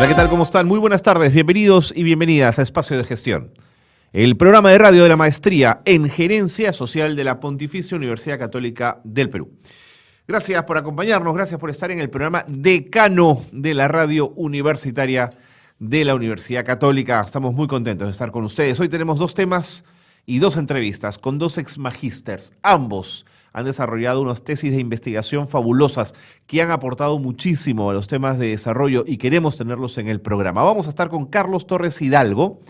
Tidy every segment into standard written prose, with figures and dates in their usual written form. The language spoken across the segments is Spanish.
Hola, ¿qué tal? ¿Cómo están? Muy buenas tardes, bienvenidos y bienvenidas a Espacio de Gestión, el programa de radio de la maestría en Gerencia Social de la Pontificia Universidad Católica del Perú. Gracias por acompañarnos, gracias por estar en el programa decano de la radio universitaria de la Universidad Católica. Estamos muy contentos de estar con ustedes. Hoy tenemos dos temas y dos entrevistas con dos exmagísters. Ambos han desarrollado unas tesis de investigación fabulosas que han aportado muchísimo a los temas de desarrollo y queremos tenerlos en el programa. Vamos a estar con Carlos Torres Hidalgo.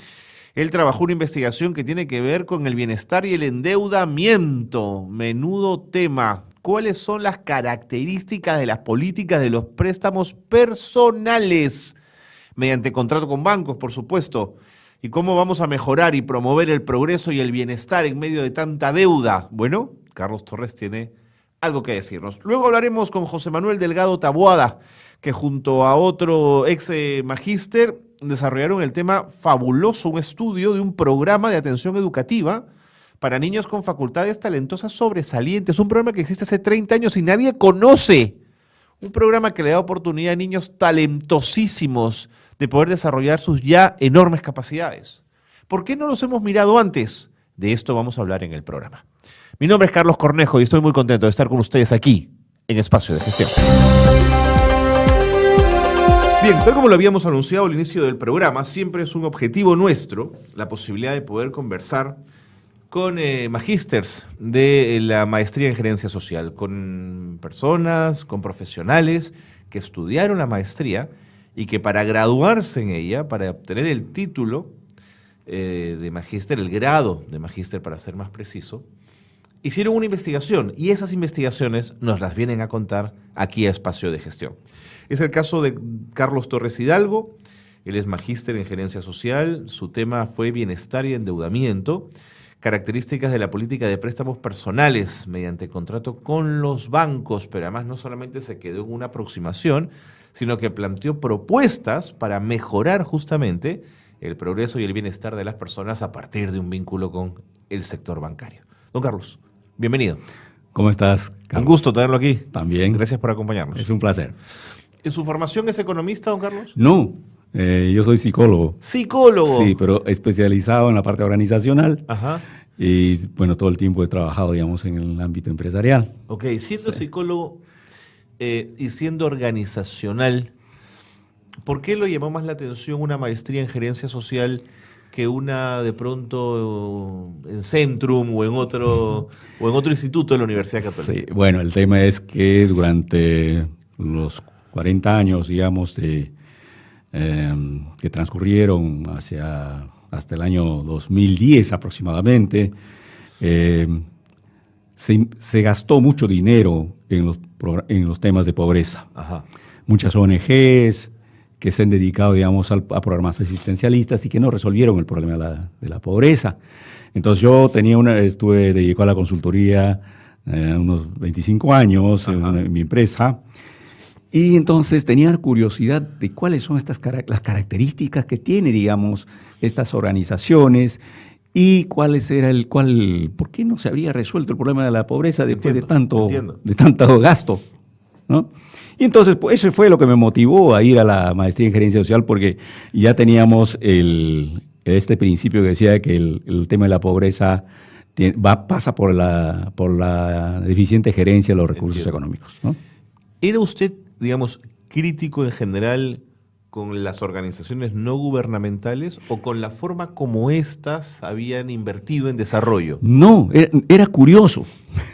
Él trabajó una investigación que tiene que ver con el bienestar y el endeudamiento. Menudo tema. ¿Cuáles son las características de las políticas de los préstamos personales? Mediante contrato con bancos, por supuesto. ¿Y cómo vamos a mejorar y promover el progreso y el bienestar en medio de tanta deuda? Bueno, Carlos Torres tiene algo que decirnos. Luego hablaremos con José Manuel Delgado Taboada, que junto a otro ex magíster desarrollaron el tema fabuloso, un estudio de un programa de atención educativa para niños con facultades talentosas sobresalientes. Un programa que existe hace 30 años y nadie conoce. Un programa que le da oportunidad a niños talentosísimos de poder desarrollar sus ya enormes capacidades. ¿Por qué no los hemos mirado antes? De esto vamos a hablar en el programa. Mi nombre es Carlos Cornejo y estoy muy contento de estar con ustedes aquí en Espacio de Gestión. Bien, tal como lo habíamos anunciado al inicio del programa, siempre es un objetivo nuestro la posibilidad de poder conversar con magísters de la maestría en gerencia social, con personas, con profesionales que estudiaron la maestría y que para graduarse en ella, para obtener el título de magíster, el grado de magíster para ser más preciso, hicieron una investigación y esas investigaciones nos las vienen a contar aquí a Espacio de Gestión. Es el caso de Carlos Torres Hidalgo. Él es magíster en gerencia social, su tema fue bienestar y endeudamiento, características de la política de préstamos personales mediante contrato con los bancos, pero además no solamente se quedó en una aproximación, sino que planteó propuestas para mejorar justamente el progreso y el bienestar de las personas a partir de un vínculo con el sector bancario. Don Carlos, bienvenido. ¿Cómo estás, Carlos? Un gusto tenerlo aquí. También. Gracias por acompañarnos. Es un placer. ¿En su formación es economista, don Carlos? No, yo soy psicólogo. ¿Psicólogo? Sí, pero especializado en la parte organizacional. Ajá. Y bueno, todo el tiempo he trabajado, digamos, en el ámbito empresarial. Ok, siendo psicólogo y siendo organizacional, ¿por qué lo llamó más la atención una maestría en gerencia social que una de pronto en Centrum o en otro instituto de la Universidad Católica? Sí, bueno, el tema es que durante los 40 años, digamos, que transcurrieron hasta el año 2010 aproximadamente, se gastó mucho dinero en los temas de pobreza. Ajá. Muchas ONGs que se han dedicado, digamos, a programas asistencialistas y que no resolvieron el problema de la pobreza. Entonces yo estuve dedicado a la consultoría unos 25 años en mi empresa. Y entonces tenía curiosidad de cuáles son las características que tiene, digamos, estas organizaciones y por qué no se habría resuelto el problema de la pobreza después de tanto gasto, ¿no? Y entonces pues, eso fue lo que me motivó a ir a la maestría en gerencia social, porque ya teníamos este principio que decía que el tema de la pobreza pasa por la deficiente gerencia de los recursos económicos, ¿no? ¿Era usted, digamos, crítico en general con las organizaciones no gubernamentales o con la forma como éstas habían invertido en desarrollo? No, era curioso.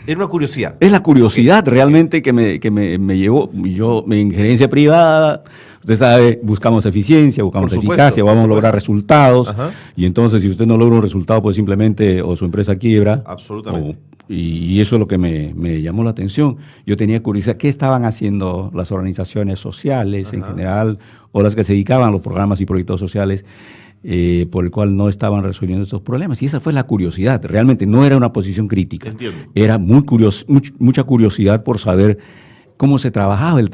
Era una curiosidad. Es la curiosidad realmente que me llevó. Yo, en gerencia privada, usted sabe, buscamos eficiencia, buscamos eficacia, vamos a lograr resultados. Ajá. Y entonces, si usted no logra un resultado, pues simplemente o su empresa quiebra. Absolutamente. Y eso es lo que me llamó la atención. Yo tenía curiosidad, ¿qué estaban haciendo las organizaciones sociales en general, o las que se dedicaban a los programas y proyectos sociales, por el cual no estaban resolviendo estos problemas? Y esa fue la curiosidad. Realmente no era una posición crítica. Entiendo. Era mucha curiosidad por saber cómo se trabajaba lo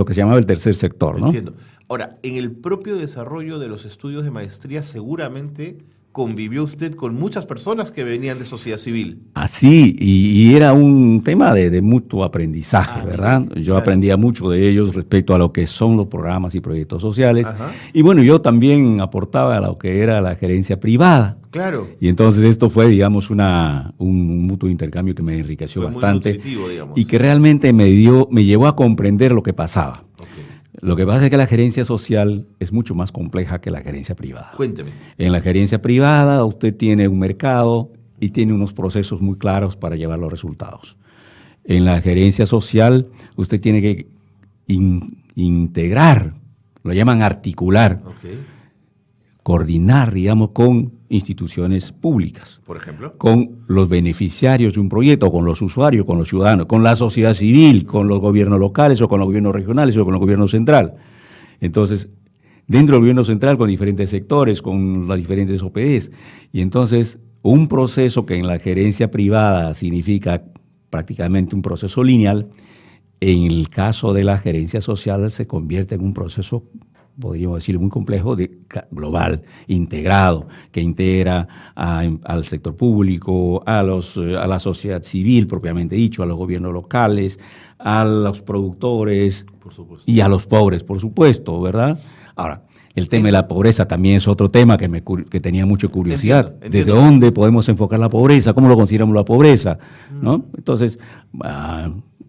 que se llamaba el tercer sector, ¿no? Entiendo. Ahora, en el propio desarrollo de los estudios de maestría seguramente convivió usted con muchas personas que venían de sociedad civil. Así, y era un tema de mutuo aprendizaje, ¿verdad? Mira, Yo claro. aprendía mucho de ellos respecto a lo que son los programas y proyectos sociales. Ajá. Y bueno, yo también aportaba a lo que era la gerencia privada. Claro. Y entonces esto fue, digamos, un mutuo intercambio que me enriqueció Fue muy bastante nutritivo, digamos. y que realmente me llevó a comprender lo que pasaba. Ok. Lo que pasa es que la gerencia social es mucho más compleja que la gerencia privada. Cuénteme. En la gerencia privada usted tiene un mercado y tiene unos procesos muy claros para llevar los resultados. En la gerencia social usted tiene que integrar, lo llaman articular, Ok. coordinar, digamos, con instituciones públicas, Por ejemplo. con los beneficiarios de un proyecto, con los usuarios, con los ciudadanos, con la sociedad civil, con los gobiernos locales o con los gobiernos regionales o con el gobierno central. Entonces, dentro del gobierno central con diferentes sectores, con las diferentes OPDs. Y entonces, un proceso que en la gerencia privada significa prácticamente un proceso lineal, en el caso de la gerencia social se convierte en un proceso, podríamos decir, muy complejo, global, integrado, que integra al sector público, a la sociedad civil propiamente dicho, a los gobiernos locales, a los productores Por supuesto. y a los pobres, por supuesto, ¿verdad? Ahora, el tema de la pobreza también es otro tema que tenía mucha curiosidad. Entiendo. ¿Desde dónde podemos enfocar la pobreza? ¿Cómo lo consideramos la pobreza? ¿No? Entonces,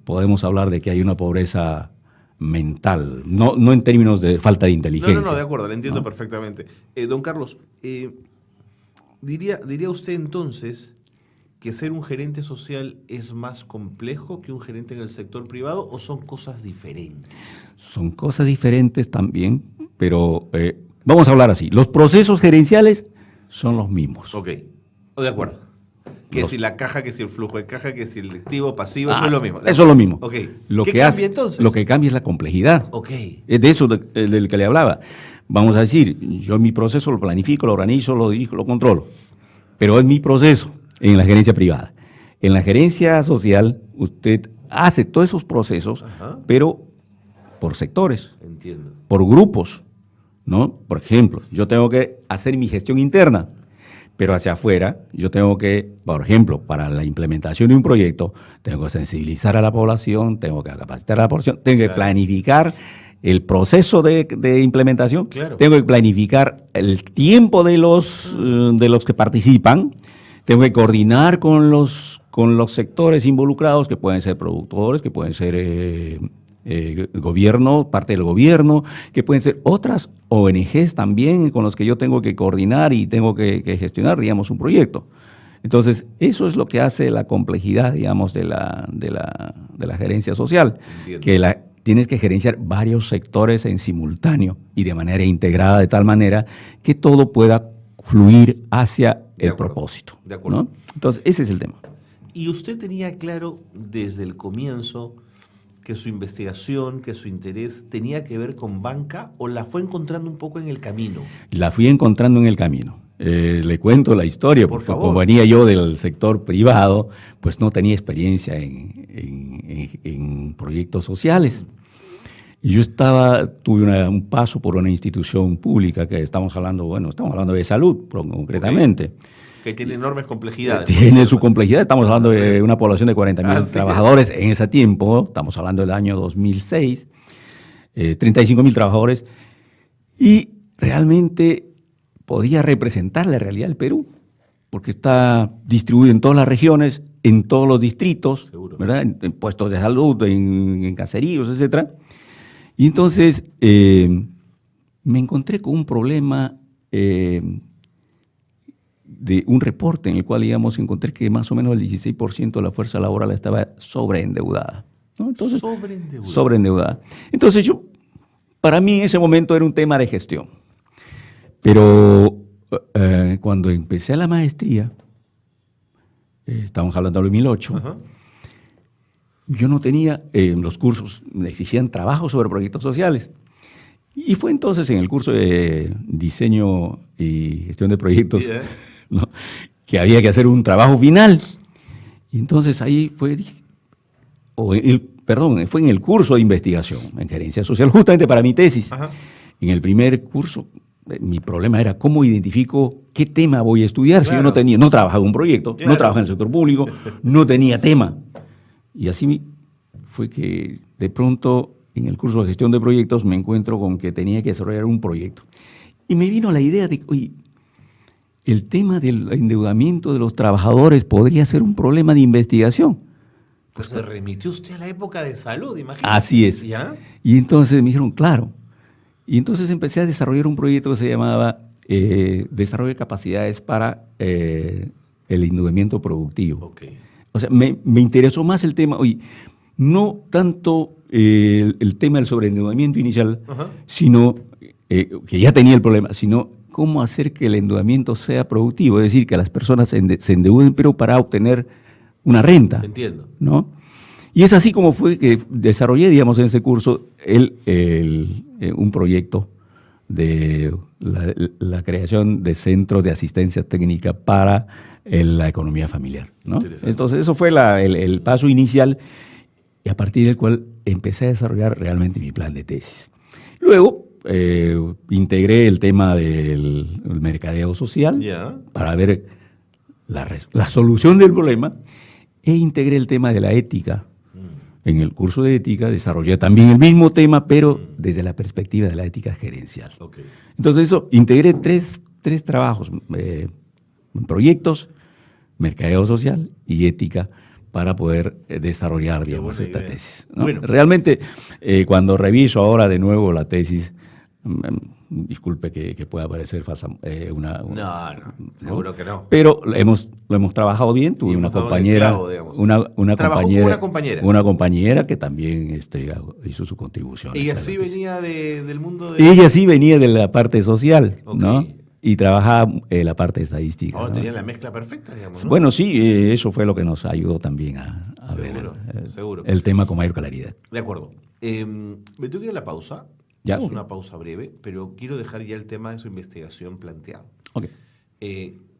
podemos hablar de que hay una pobreza mental, no en términos de falta de inteligencia. No, de acuerdo, lo entiendo ¿no? perfectamente. Don Carlos, ¿diría usted entonces que ser un gerente social es más complejo que un gerente en el sector privado o son cosas diferentes? Son cosas diferentes también, pero vamos a hablar así. Los procesos gerenciales son los mismos. Ok, de acuerdo. Que si la caja, que si el flujo de caja, que si el activo, pasivo, eso es lo mismo. Eso es lo mismo. Ok. ¿Qué cambia entonces? Lo que cambia es la complejidad. Ok. Es de eso del que le hablaba. Vamos a decir, yo mi proceso lo planifico, lo organizo, lo dirijo, lo controlo. Pero es mi proceso en la gerencia privada. En la gerencia social, usted hace todos esos procesos, Ajá. pero por sectores, Entiendo. por grupos, ¿no? Por ejemplo, yo tengo que hacer mi gestión interna, pero hacia afuera yo tengo que, por ejemplo, para la implementación de un proyecto, tengo que sensibilizar a la población, tengo que capacitar a la población, tengo que planificar el proceso de implementación, Claro. tengo que planificar el tiempo de los que participan, tengo que coordinar con los sectores involucrados, que pueden ser productores, que pueden ser gobierno, parte del gobierno, que pueden ser otras ONGs también con los que yo tengo que coordinar y tengo que gestionar, digamos, un proyecto. Entonces, eso es lo que hace la complejidad, digamos, de la gerencia social, Entiendo. que tienes que gerenciar varios sectores en simultáneo y de manera integrada, de tal manera que todo pueda fluir hacia el propósito. De acuerdo. ¿no? Entonces, ese es el tema. ¿Y usted tenía claro desde el comienzo que su investigación, que su interés tenía que ver con banca o la fue encontrando un poco en el camino? La fui encontrando en el camino. Le cuento la historia, Por porque favor. como venía yo del sector privado, pues no tenía experiencia en proyectos sociales. Y yo tuve un paso por una institución pública que estamos hablando de salud concretamente. Que tiene enormes complejidades. Tiene su complejidad, estamos hablando de una población de 40.000 trabajadores en ese tiempo, estamos hablando del año 2006, 35.000 trabajadores, y realmente podía representar la realidad del Perú, porque está distribuido en todas las regiones, en todos los distritos, Seguro. ¿verdad? En puestos de salud, en caseríos, etcétera. Y entonces me encontré con un problema de un reporte en el cual, digamos, encontré que más o menos el 16% de la fuerza laboral estaba sobreendeudada. ¿no? Entonces, sobreendeudada. Entonces para mí en ese momento era un tema de gestión. Pero cuando empecé la maestría, estamos hablando del 2008, Ajá. yo no tenía, los cursos me exigían trabajo sobre proyectos sociales. Y fue entonces en el curso de diseño y gestión de proyectos, ¿no? que había que hacer un trabajo final. Y entonces ahí fue en el curso de investigación en gerencia social, justamente para mi tesis. Ajá. En el primer curso mi problema era cómo identifico qué tema voy a estudiar. Claro. Si yo no trabajaba en un proyecto, Claro. no trabajaba en el sector público, no tenía tema. Y así fue que de pronto en el curso de gestión de proyectos me encuentro con que tenía que desarrollar un proyecto. Y me vino la idea de, oye, el tema del endeudamiento de los trabajadores podría ser un problema de investigación. Pues se remitió usted a la época de salud, imagínate. Así es. ¿Ya? Y entonces me dijeron, claro. Y entonces empecé a desarrollar un proyecto que se llamaba Desarrollo de Capacidades para el Endeudamiento Productivo. Ok. O sea, me interesó más el tema, oye, no tanto el tema del sobreendeudamiento inicial, Ajá. sino que ya tenía el problema, sino cómo hacer que el endeudamiento sea productivo, es decir, que las personas se endeuden, pero para obtener una renta. Entiendo. ¿No? Y es así como fue que desarrollé, digamos, en ese curso un proyecto de la creación de centros de asistencia técnica para la economía familiar, ¿no? Entonces, eso fue el paso inicial y a partir del cual empecé a desarrollar realmente mi plan de tesis. Luego, integré el tema del mercadeo social Ya. para ver la solución del problema e integré el tema de la ética. En el curso de ética desarrollé también el mismo tema, pero desde la perspectiva de la ética gerencial. Ok. Entonces eso, integré tres trabajos, proyectos, mercadeo social y ética, para poder desarrollar, digamos, buena esta idea. tesis, ¿no? Bueno. Realmente, cuando reviso ahora de nuevo la tesis, disculpe que pueda parecer falsa, No, seguro que no. pero lo hemos trabajado bien. Tuve Y una hemos dado en el compañera, clavo, digamos. una Trabajó con compañera, una compañera. que también hizo su contribución. Y a esa así tesis. venía del mundo de... Ella sí venía de la parte social, Ok. ¿no? Y trabajaba la parte estadística. Ahora ¿no? tenía la mezcla perfecta, digamos, ¿no? Bueno, sí, eso fue lo que nos ayudó también a Seguro, ver seguro. el tema con mayor claridad. De acuerdo. Me tengo que ir a la pausa. Ya. Es una pausa breve, pero quiero dejar ya el tema de su investigación planteado. Ok.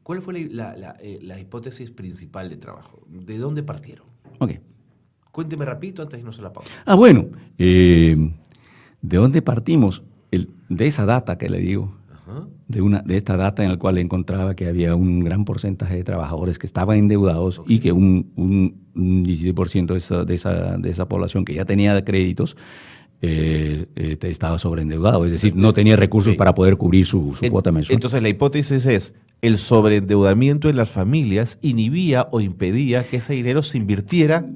¿Cuál fue la hipótesis principal de trabajo? ¿De dónde partieron? Ok. Cuénteme rapidito antes de irnos a la pausa. Bueno, ¿de dónde partimos? De esa data que le digo, Ajá. de esta data en la cual encontraba que había un gran porcentaje de trabajadores que estaban endeudados y que un 17% de esa población que ya tenía créditos estaba sobreendeudado, es decir, no tenía recursos para poder cubrir su cuota mensual. Entonces la hipótesis es, el sobreendeudamiento en las familias inhibía o impedía que ese dinero se invirtiera.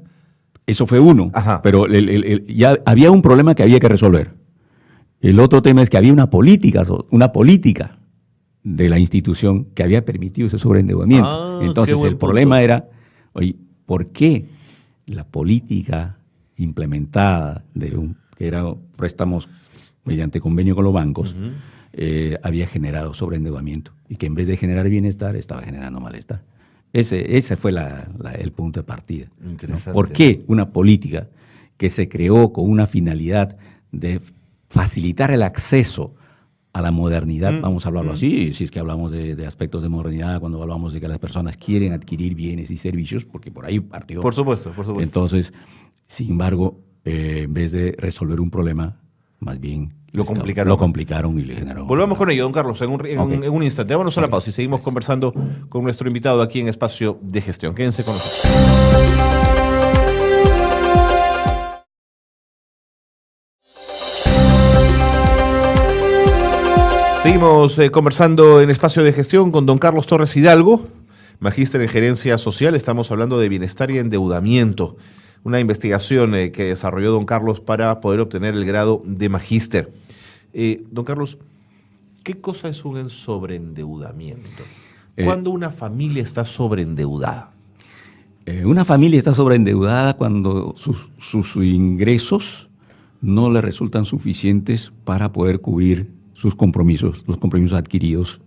Eso fue uno, Ajá. pero ya había un problema que había que resolver. El otro tema es que había una política de la institución que había permitido ese sobreendeudamiento. Ah, Entonces qué buen el problema punto. era, oye, ¿por qué la política implementada que eran préstamos mediante convenio con los bancos, había generado sobreendeudamiento y que en vez de generar bienestar estaba generando malestar? Ese fue el punto de partida, ¿no? Interesante. ¿Por qué una política que se creó con una finalidad de facilitar el acceso a la modernidad, vamos a hablarlo así, si es que hablamos de aspectos de modernidad, cuando hablamos de que las personas quieren adquirir bienes y servicios, porque por ahí partió. Por supuesto, por supuesto. Entonces, sin embargo, en vez de resolver un problema, más bien Lo complicaron. y le generaron. Volvamos con ello, don Carlos, en un instante. Vámonos a la Ok. pausa y seguimos conversando con nuestro invitado aquí en Espacio de Gestión. Quédense con nosotros. Seguimos conversando en Espacio de Gestión con don Carlos Torres Hidalgo, magíster en Gerencia Social. Estamos hablando de bienestar y endeudamiento, una investigación que desarrolló don Carlos para poder obtener el grado de magíster. Don Carlos, ¿qué cosa es un sobreendeudamiento? ¿Cuándo una familia está sobreendeudada? Una familia está sobreendeudada cuando sus ingresos no le resultan suficientes para poder cubrir sus compromisos, los compromisos adquiridos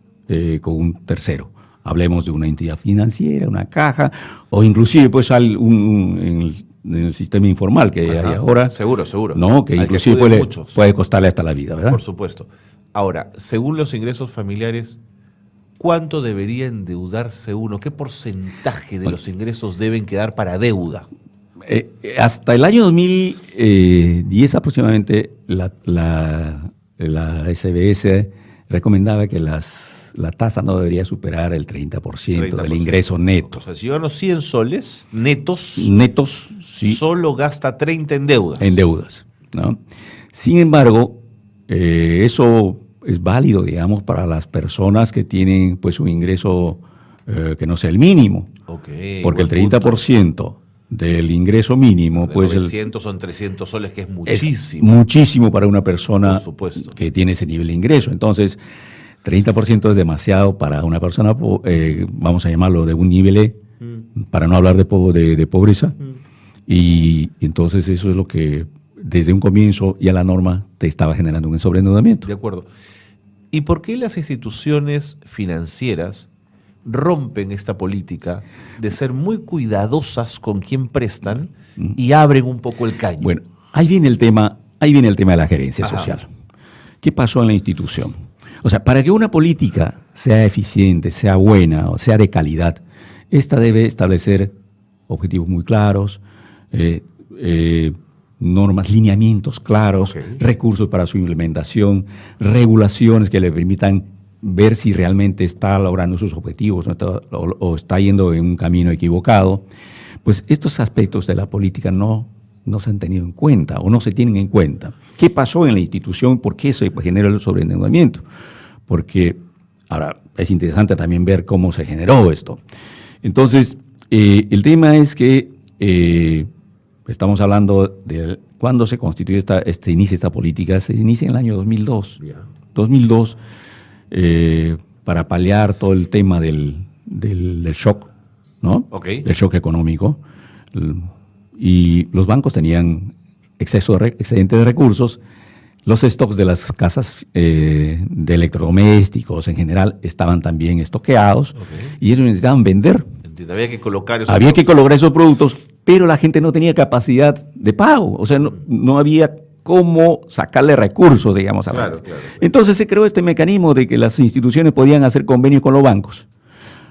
con un tercero. Hablemos de una entidad financiera, una caja, o inclusive pues en el sistema informal que hay ahora. Seguro. No, que Al inclusive muchos. puede costarle hasta la vida, ¿verdad? Por supuesto. Ahora, según los ingresos familiares, ¿cuánto debería endeudarse uno? ¿Qué porcentaje de los ingresos deben quedar para deuda? Hasta el año 2010 aproximadamente, la SBS recomendaba que la tasa no debería superar el 30% del ingreso neto. O sea, si yo gano 100 soles netos, Sí. Solo gasta 30 en deudas. En deudas, ¿no? Sin embargo, eso es válido, digamos, para las personas que tienen pues un ingreso que no sea el mínimo. Okay, porque el 30% del ingreso mínimo, de pues 900 son 300 soles, que es muchísimo. Es muchísimo para una persona Por supuesto. que tiene ese nivel de ingreso. Entonces, 30% es demasiado para una persona, vamos a llamarlo de un nivel E, para no hablar de pobreza. Y entonces eso es lo que desde un comienzo ya la norma te estaba generando un sobreendeudamiento. De acuerdo. ¿Y por qué las instituciones financieras rompen esta política de ser muy cuidadosas con quien prestan y abren un poco el caño? Bueno, ahí viene el tema de la gerencia social. ¿Qué pasó en la institución? O sea, para que una política sea eficiente, sea buena o sea de calidad, esta debe establecer objetivos muy claros, normas, lineamientos claros, recursos para su implementación, regulaciones que le permitan ver si realmente está logrando sus objetivos, ¿no? o está yendo en un camino equivocado. Pues estos aspectos de la política no se han tenido en cuenta o no se tienen en cuenta. ¿Qué pasó en la institución? ¿Por qué se generó el sobreendeudamiento? Porque ahora es interesante también ver cómo se generó esto. Entonces, el tema es que estamos hablando de cuándo se constituye inicia esta política. Se inicia en el año 2002. 2002, para paliar todo el tema del shock, ¿no? Del shock económico. Y los bancos tenían excedente de recursos. Los stocks de las casas de electrodomésticos en general estaban también estoqueados y ellos necesitaban vender. Había que colocar esos productos, pero la gente no tenía capacidad de pago. O sea, no había cómo sacarle recursos, digamos, a la gente. Claro. Entonces se creó este mecanismo de que las instituciones podían hacer convenios con los bancos.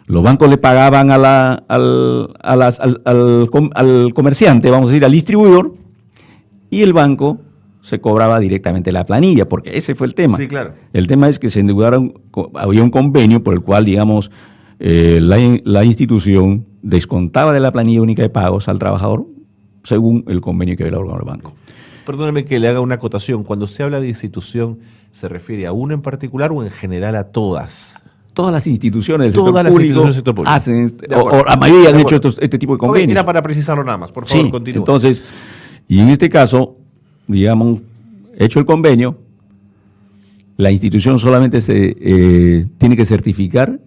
Los bancos le pagaban al comerciante, vamos a decir, al distribuidor, y el banco se cobraba directamente la planilla, porque ese fue el tema. Sí, claro. El tema es que se endeudaron, había un convenio por el cual, digamos, la institución descontaba de la planilla única de pagos al trabajador según el convenio que había elaborado el banco. Perdóneme que le haga una acotación. Cuando usted habla de institución, ¿se refiere a una en particular o en general a todas? Todas las instituciones del sector público hacen, o la mayoría han hecho este tipo de convenios. Era para precisarlo nada más, por favor, sí, continúe. Entonces, y en este caso, digamos, hecho el convenio, la institución solamente tiene que certificar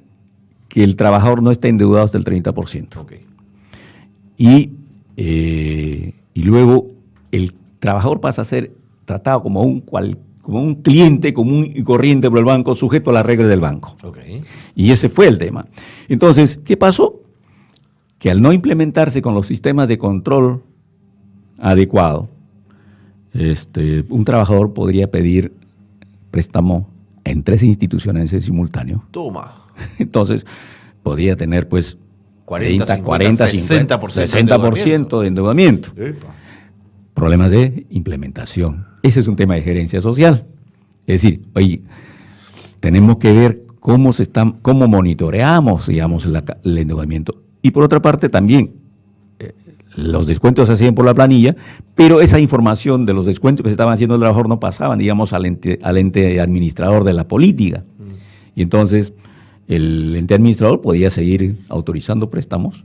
que el trabajador no está endeudado hasta el 30%. Y luego el trabajador pasa a ser tratado como un cliente común y corriente por el banco, sujeto a las reglas del banco. Y ese fue el tema. Entonces, ¿qué pasó? Que al no implementarse con los sistemas de control adecuado, un trabajador podría pedir préstamo en 3 instituciones en simultáneo. Toma. Entonces, podría tener pues 40, 60% de endeudamiento. Problemas de implementación. Ese es un tema de gerencia social. Es decir, oye, tenemos que ver cómo monitoreamos, digamos, el endeudamiento. Y por otra parte también, los descuentos se hacían por la planilla, pero esa información de los descuentos que se estaban haciendo el trabajador no pasaban, digamos, al ente administrador de la política. Y entonces el ente administrador podía seguir autorizando préstamos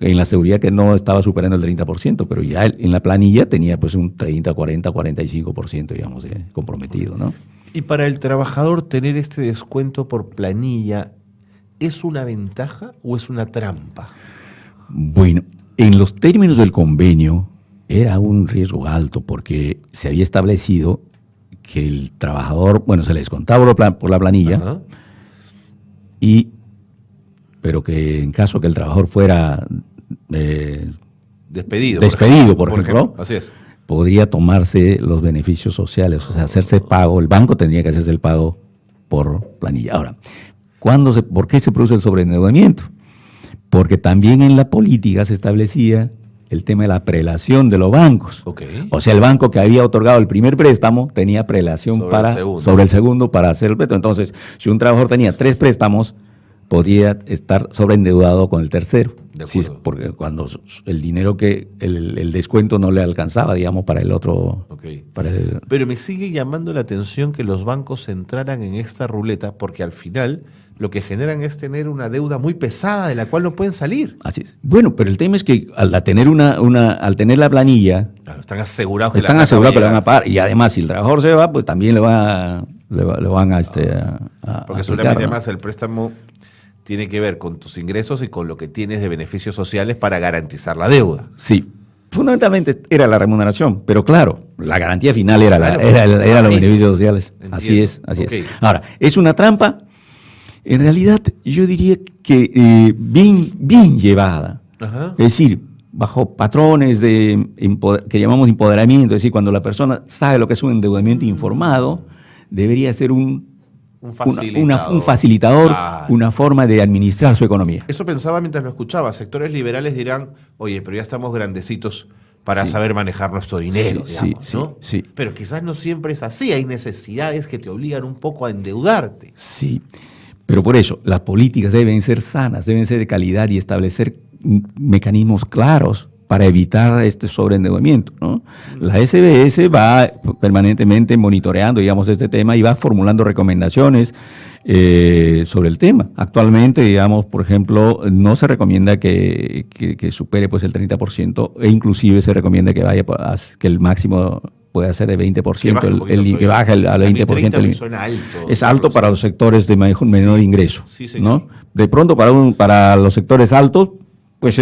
en la seguridad que no estaba superando el 30%, pero ya en la planilla tenía pues un 30, 40, 45%, digamos, comprometido, ¿no? Y para el trabajador tener este descuento por planilla, ¿es una ventaja o es una trampa? Bueno, en los términos del convenio era un riesgo alto porque se había establecido que el trabajador, se le descontaba por la planilla, pero que en caso que el trabajador fuera despedido, por ejemplo, así es, podría tomarse los beneficios sociales, o sea, hacerse pago, el banco tendría que hacerse el pago por planilla. Ahora, ¿por qué se produce el sobreendeudamiento? Porque también en la política se establecía el tema de la prelación de los bancos. Okay. O sea, el banco que había otorgado el primer préstamo tenía prelación sobre el segundo para hacer el préstamo. Entonces, si un trabajador tenía 3 préstamos, podía estar sobreendeudado con el tercero. Si es porque cuando el dinero el descuento no le alcanzaba, digamos, para el otro. Okay. Pero me sigue llamando la atención que los bancos entraran en esta ruleta, porque al final lo que generan es tener una deuda muy pesada de la cual no pueden salir. Así es. Bueno, pero el tema es que al tener al tener la planilla, claro, están asegurados que le van a pagar. Y además, si el trabajador se va, pues también le van a porque seguramente además el préstamo tiene que ver con tus ingresos y con lo que tienes de beneficios sociales para garantizar la deuda. Sí, fundamentalmente era la remuneración, pero claro, la garantía final era los beneficios sociales. Entiendo. Así es. Ahora, ¿es una trampa? En realidad, yo diría que bien llevada. Ajá. Es decir, bajo patrones que llamamos empoderamiento, es decir, cuando la persona sabe lo que es un endeudamiento informado, debería ser un facilitador, claro, una forma de administrar su economía. Eso pensaba mientras lo escuchaba. Sectores liberales dirán, oye, pero ya estamos grandecitos para saber manejar nuestro dinero, digamos, ¿no? Sí. Pero quizás no siempre es así. Hay necesidades que te obligan un poco a endeudarte. Sí, pero por eso las políticas deben ser sanas, deben ser de calidad y establecer mecanismos claros para evitar este sobreendeudamiento, ¿no? La SBS va permanentemente monitoreando, digamos, este tema y va formulando recomendaciones sobre el tema. Actualmente, digamos, por ejemplo, no se recomienda que supere pues el 30% e inclusive se recomienda que el máximo pueda ser de 20%, que baje al 20%. Suena alto, es alto para los sectores de menor ingreso, sí, señor, ¿no? De pronto para los sectores altos, pues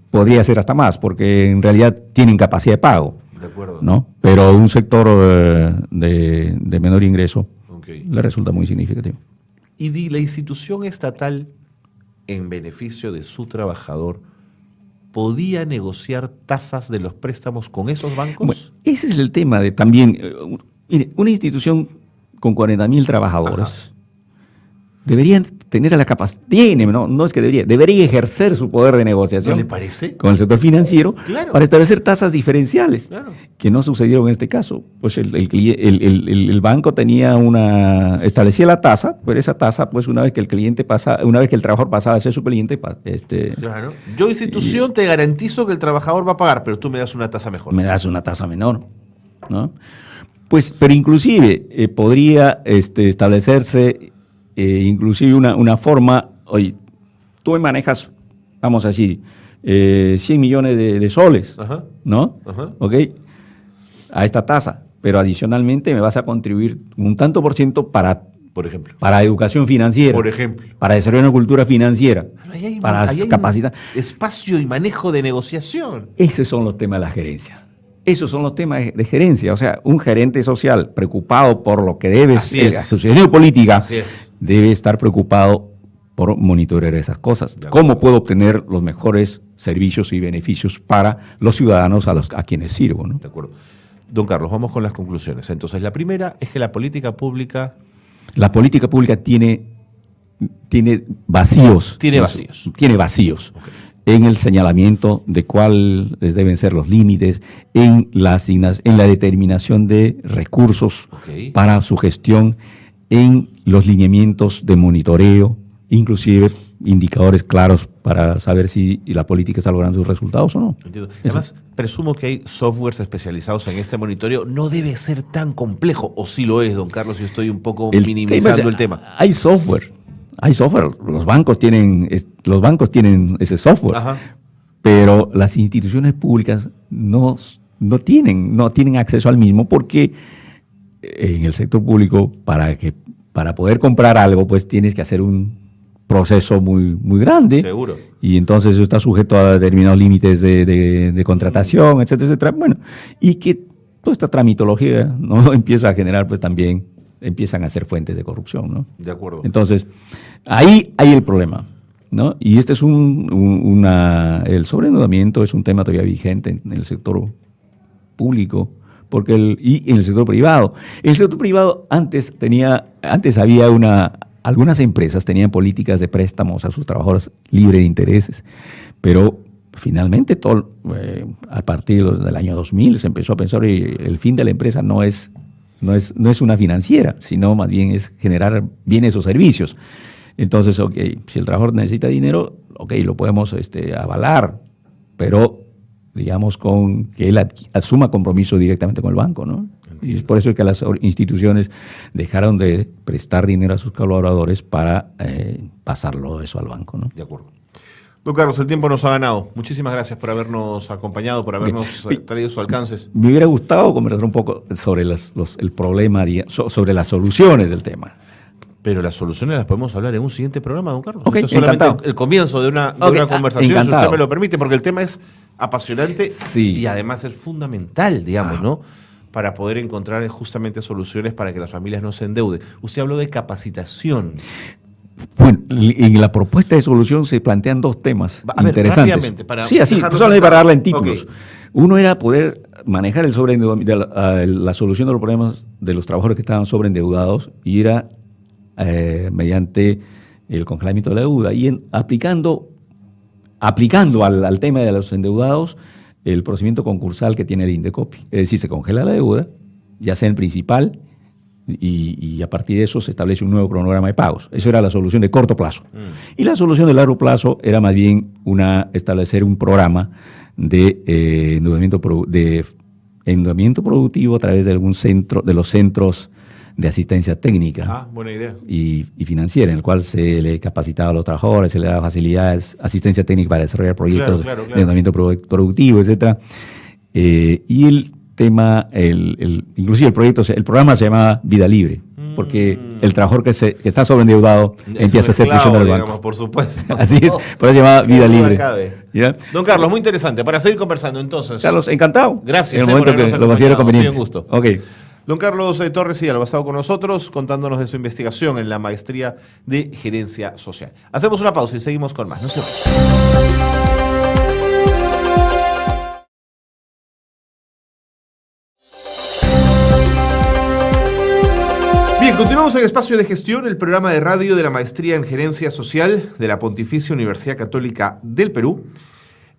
podría ser hasta más, porque en realidad tienen capacidad de pago. De acuerdo. ¿No? Pero un sector de menor ingreso le resulta muy significativo. ¿Y la institución estatal, en beneficio de su trabajador, podía negociar tasas de los préstamos con esos bancos? Bueno, ese es el tema de también. Mire, una institución con 40.000 trabajadores. Ajá. Deberían tener la capacidad, no es que debería ejercer su poder de negociación. ¿No le parece? Con el sector financiero, claro, para establecer tasas diferenciales, claro, que no sucedieron en este caso. Pues el banco establecía la tasa, pero esa tasa, pues una vez que el trabajador pasaba a ser su cliente, claro. Yo, institución, te garantizo que el trabajador va a pagar, pero tú me das una tasa mejor. Me das una tasa menor, ¿no? Pues, pero inclusive podría establecerse inclusive una forma, oye, tú me manejas, vamos a decir, 100 millones de soles, ajá, ¿no? Ajá. ¿Ok? A esta tasa, pero adicionalmente me vas a contribuir un tanto por ciento por ejemplo, para educación financiera, por ejemplo, para desarrollar una cultura financiera, para capacitar. Espacio y manejo de negociación. Esos son los temas de la gerencia. Esos son los temas de gerencia. O sea, un gerente social preocupado por lo que debe ser la sucesión política debe estar preocupado por monitorear esas cosas. ¿Cómo puedo obtener los mejores servicios y beneficios para los ciudadanos a quienes sirvo, ¿no? De acuerdo. Don Carlos, vamos con las conclusiones. Entonces, la primera es que la política pública... La política pública tiene vacíos. Tiene vacíos. Tiene vacíos. Okay. En el señalamiento de cuáles deben ser los límites, en la determinación de recursos para su gestión, en los lineamientos de monitoreo, inclusive indicadores claros para saber si la política está logrando sus resultados o no. Entiendo. Además, presumo que hay softwares especializados en este monitoreo. No debe ser tan complejo, o sí lo es, don Carlos, yo estoy un poco minimizando el tema. Hay software, los bancos tienen ese software. Ajá. Pero las instituciones públicas no tienen acceso al mismo, porque en el sector público, para poder comprar algo, pues tienes que hacer un proceso muy, muy grande. Seguro. Y entonces eso está sujeto a determinados límites de contratación, etcétera, etcétera. Bueno, y que toda esta tramitología no empieza a generar, pues también empiezan a ser fuentes de corrupción, ¿no? De acuerdo. Entonces, ahí hay el problema, ¿no? Y este es el sobreendeudamiento es un tema todavía vigente en el sector público, y en el sector privado. En el sector privado antes había algunas empresas tenían políticas de préstamos a sus trabajadores libre de intereses, pero finalmente, a partir del año 2000 se empezó a pensar que el fin de la empresa no es una financiera, sino más bien es generar bienes o servicios. Entonces, si el trabajador necesita dinero, lo podemos avalar, pero digamos con que él asuma compromiso directamente con el banco, ¿no? Y es por eso que las instituciones dejaron de prestar dinero a sus colaboradores para pasarlo eso al banco, ¿no? De acuerdo. Don Carlos, el tiempo nos ha ganado. Muchísimas gracias por habernos acompañado, por habernos traído sus alcances. Me hubiera gustado conversar un poco sobre el problema, sobre las soluciones del tema. Pero las soluciones las podemos hablar en un siguiente programa, don Carlos. Okay, esto es solamente el comienzo de una conversación, encantado. Si usted me lo permite, porque el tema es apasionante sí. Y además es fundamental, digamos, ¿no? Para poder encontrar justamente soluciones para que las familias no se endeuden. Usted habló de capacitación. Bueno, en la propuesta de solución se plantean dos temas interesantes. Rápidamente, solamente para darla en títulos. Okay. Uno era poder manejar el sobreendeudamiento, la solución de los problemas de los trabajadores que estaban sobreendeudados, y era mediante el congelamiento de la deuda y aplicando al tema de los endeudados el procedimiento concursal que tiene el Indecopi. Es decir, se congela la deuda, ya sea el principal, y a partir de eso se establece un nuevo cronograma de pagos. Eso era la solución de corto plazo. Y la solución de largo plazo era más bien establecer un programa de endeudamiento productivo a través de de los centros de asistencia técnica buena idea. Y financiera, en el cual se le capacitaba a los trabajadores, se le daba facilidades, asistencia técnica para desarrollar proyectos de endeudamiento productivo, etc. Y el tema, inclusive el programa se llamaba Vida Libre, porque el trabajador que está sobreendeudado empieza a ser prisión del banco. Digamos, por supuesto. Así es, por eso se llamaba Vida Libre. ¿Ya? Don Carlos, muy interesante. Para seguir conversando, entonces. Carlos, encantado. Gracias. En el momento que lo considero conveniente. Un gusto. Okay. Don Carlos Torres Hidalgo ha estado con nosotros contándonos de su investigación en la maestría de Gerencia Social. Hacemos una pausa y seguimos con más. No se vayan. Bien, continuamos en Espacio de Gestión, el programa de radio de la Maestría en Gerencia Social de la Pontificia Universidad Católica del Perú.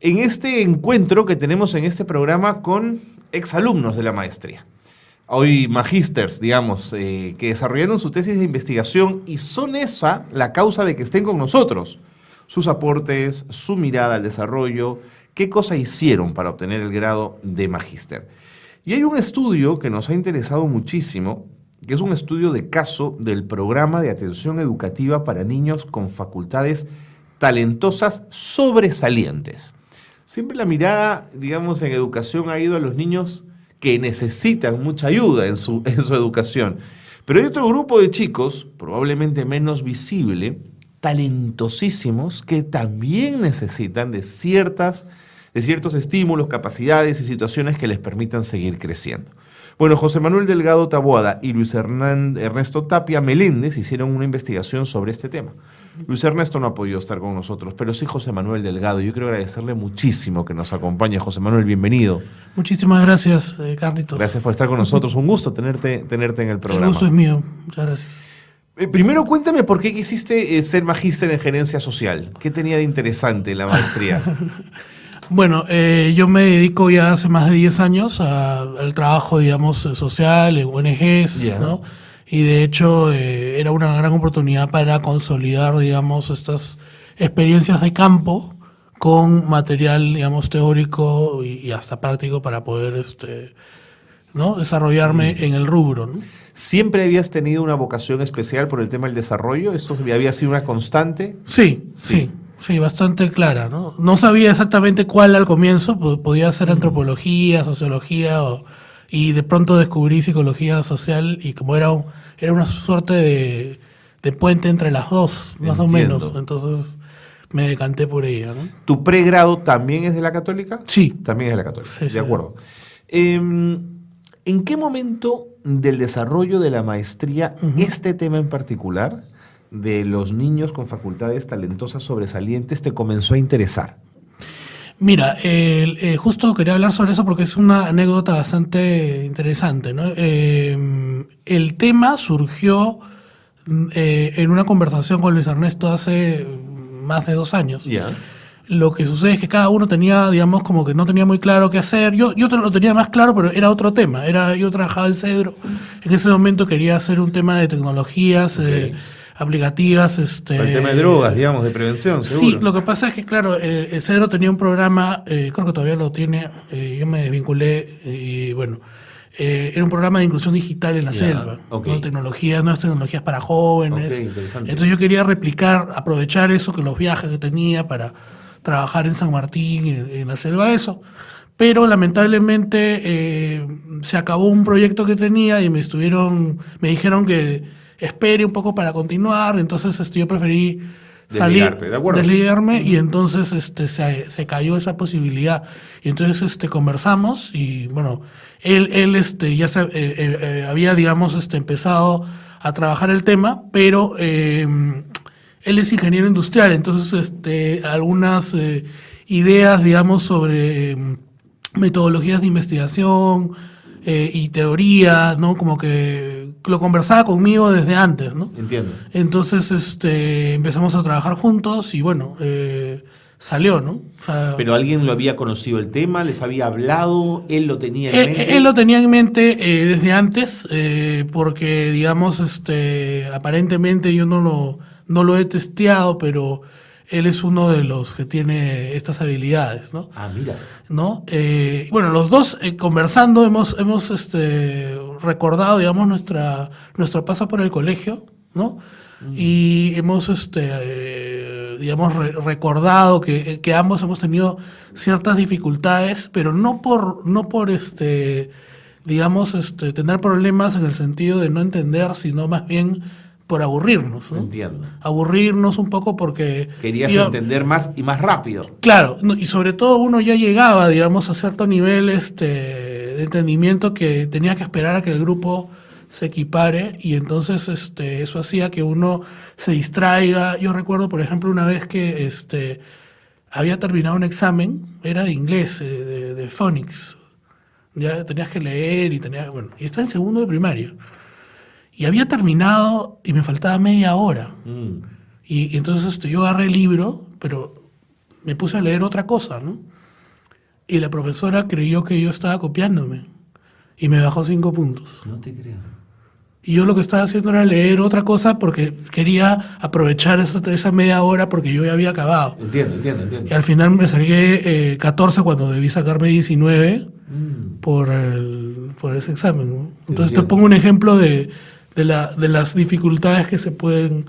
En este encuentro que tenemos en este programa con exalumnos de la maestría. Hoy magísters, digamos, que desarrollaron su tesis de investigación y son esa la causa de que estén con nosotros. Sus aportes, su mirada al desarrollo, qué cosa hicieron para obtener el grado de magíster. Y hay un estudio que nos ha interesado muchísimo, que es un estudio de caso del Programa de Atención Educativa para Niños con Facultades Talentosas Sobresalientes. Siempre la mirada, digamos, en educación ha ido a los niños que necesitan mucha ayuda en su educación. Pero hay otro grupo de chicos, probablemente menos visible, talentosísimos, que también necesitan de ciertos estímulos, capacidades y situaciones que les permitan seguir creciendo. Bueno, José Manuel Delgado Taboada y Luis Ernesto Tapia Meléndez hicieron una investigación sobre este tema. Luis Ernesto no ha podido estar con nosotros, pero sí José Manuel Delgado. Yo quiero agradecerle muchísimo que nos acompañe. José Manuel, bienvenido. Muchísimas gracias, Carlitos. Gracias por estar con nosotros. Un gusto tenerte en el programa. El gusto es mío. Muchas gracias. Primero cuéntame por qué quisiste ser magíster en gerencia social. ¿Qué tenía de interesante la maestría? Bueno, yo me dedico ya hace más de 10 años al trabajo, digamos, social, en ONGs, ¿no? Y de hecho era una gran oportunidad para consolidar, digamos, estas experiencias de campo con material, digamos, teórico y hasta práctico para poder ¿no? desarrollarme en el rubro, ¿no? ¿Siempre habías tenido una vocación especial por el tema del desarrollo? ¿Esto había sido una constante? Sí, bastante clara, ¿no? No sabía exactamente cuál al comienzo, podía ser antropología, sociología, y de pronto descubrí psicología social y como era una suerte de puente entre las dos, más o menos. Entonces me decanté por ella, ¿no? ¿Tu pregrado también es de la Católica? Sí. También es de la Católica, sí, de acuerdo. ¿En qué momento del desarrollo de la maestría este tema en particular de los niños con facultades talentosas sobresalientes te comenzó a interesar? Mira, justo quería hablar sobre eso porque es una anécdota bastante interesante, ¿no? El tema surgió en una conversación con Luis Ernesto hace más de 2 años. Lo que sucede es que cada uno tenía, digamos, como que no tenía muy claro qué hacer. Yo lo tenía más claro, pero era otro tema. Yo trabajaba en Cedro. En ese momento quería hacer un tema de tecnologías aplicativas. El tema de drogas, digamos, de prevención, seguro. Sí, lo que pasa es que, claro, el Cedro tenía un programa, creo que todavía lo tiene, yo me desvinculé y bueno, era un programa de inclusión digital en la selva, okay. ¿no? Nuevas tecnologías para jóvenes. Okay, interesante. Entonces yo quería aprovechar eso, que los viajes que tenía para trabajar en San Martín, en la selva, eso. Pero lamentablemente se acabó un proyecto que tenía y me dijeron que espere un poco para continuar, entonces yo preferí desligarme y entonces se cayó esa posibilidad. Y entonces conversamos y bueno, él ya había, digamos, empezado a trabajar el tema, pero él es ingeniero industrial, entonces algunas ideas, digamos, sobre metodologías de investigación y teoría, ¿no? Como que lo conversaba conmigo desde antes, ¿no? Entiendo. Entonces empezamos a trabajar juntos y bueno, salió, ¿no? O sea, ¿pero alguien lo había conocido el tema? ¿Les había hablado? ¿Él lo tenía en mente? Él lo tenía en mente desde antes, porque, digamos, aparentemente yo no lo he testeado, pero él es uno de los que tiene estas habilidades, ¿no? Ah, mira. ¿No? Bueno, los dos conversando hemos recordado, digamos, nuestro paso por el colegio, ¿no? Y hemos, digamos, recordado que ambos hemos tenido ciertas dificultades, pero no por digamos, tener problemas en el sentido de no entender, sino más bien por aburrirnos, ¿no? Entiendo. Aburrirnos un poco porque... Querías entender más y más rápido. Claro, y sobre todo uno ya llegaba, digamos, a cierto nivel de entendimiento que tenía que esperar a que el grupo se equipare y entonces eso hacía que uno se distraiga. Yo recuerdo, por ejemplo, una vez que había terminado un examen, era de inglés, de phonics. Ya tenías que leer y y estaba en segundo de primaria. Y había terminado y me faltaba media hora. Y entonces yo agarré el libro, pero me puse a leer otra cosa, ¿no? Y la profesora creyó que yo estaba copiándome y me bajó 5 puntos. No te creo. Y yo lo que estaba haciendo era leer otra cosa porque quería aprovechar esa media hora porque yo ya había acabado. Entiendo. Y al final me saqué 14 cuando debí sacarme 19 por ese examen, ¿no? Entonces te pongo un ejemplo de las dificultades que se pueden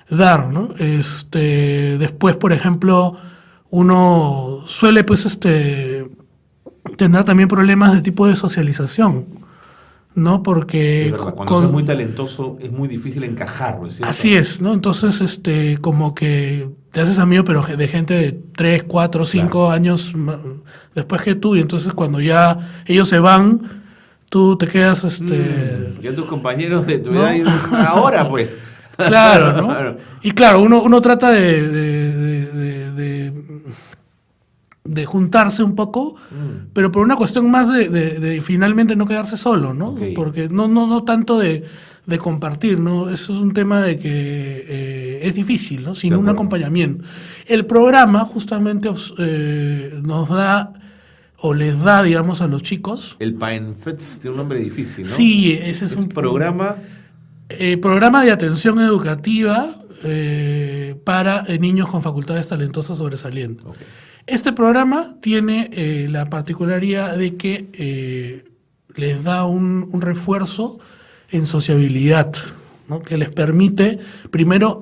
dar, ¿no? Después, por ejemplo, uno suele pues tener también problemas de tipo de socialización, ¿no? Porque cuando es muy talentoso es muy difícil encajarlo, ¿cierto? Así es, ¿no? Entonces, como que te haces amigo, pero de gente de 3, 4, 5 años después que tú, y entonces cuando ya ellos se van, tú te quedas... Ya tus compañeros de tu edad ahora, pues. Claro, ¿no? Claro. Y claro, uno trata de juntarse un poco, pero por una cuestión más de finalmente no quedarse solo, ¿no? Okay. Porque no tanto de compartir, ¿no? Eso es un tema de que es difícil, ¿no? Sin un acompañamiento. El programa justamente nos da... o les da, digamos, a los chicos. El PAENFETS tiene un nombre difícil, ¿no? Sí, ese es un programa. Programa de atención educativa para niños con facultades talentosas sobresalientes. Okay. Este programa tiene la particularidad de que les da un refuerzo en sociabilidad, ¿no? Que les permite primero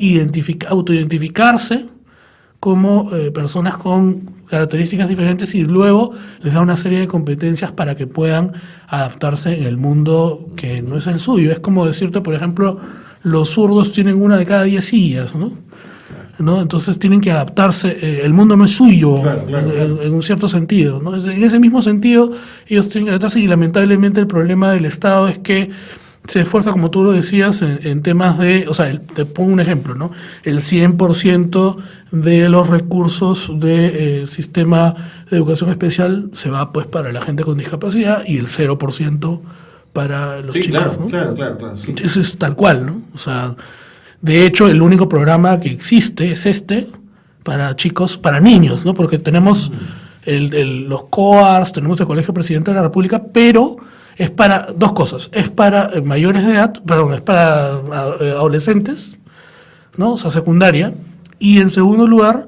autoidentificarse como personas con características diferentes y luego les da una serie de competencias para que puedan adaptarse en el mundo que no es el suyo. Es como decirte, por ejemplo, los zurdos tienen una de cada 10 sillas, ¿no? Entonces tienen que adaptarse, el mundo no es suyo, claro. En un cierto sentido, ¿no? En ese mismo sentido ellos tienen que adaptarse y lamentablemente el problema del Estado es que se esfuerza, como tú lo decías, en temas de, o sea, te pongo un ejemplo, ¿no? El 100% de los recursos del sistema de educación especial se va pues para la gente con discapacidad y el 0% para los chicos, claro, ¿no? Claro. Sí. Eso es tal cual, ¿no? O sea, de hecho, el único programa que existe es para chicos, para niños, ¿no? Porque tenemos los COARS, tenemos el Colegio Presidente de la República, pero es para dos cosas. Es para mayores de edad, perdón, es para adolescentes, ¿no? O sea, secundaria. Y en segundo lugar,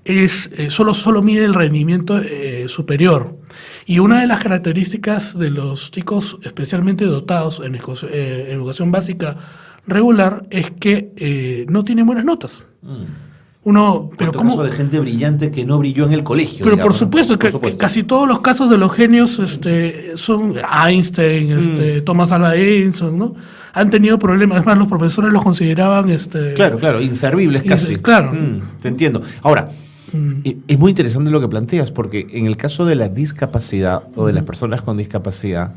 es solo mide el rendimiento superior. Y una de las características de los chicos especialmente dotados en educación básica regular es que no tienen buenas notas. Pero ¿cómo? Caso de gente brillante que no brilló en el colegio. Pero digamos, por supuesto, que casi todos los casos de los genios son Einstein, Thomas Alva Edison, ¿no? Han tenido problemas, además los profesores los consideraban... Claro, inservibles casi. Claro. Te entiendo. Ahora, es muy interesante lo que planteas, porque en el caso de la discapacidad o de las personas con discapacidad,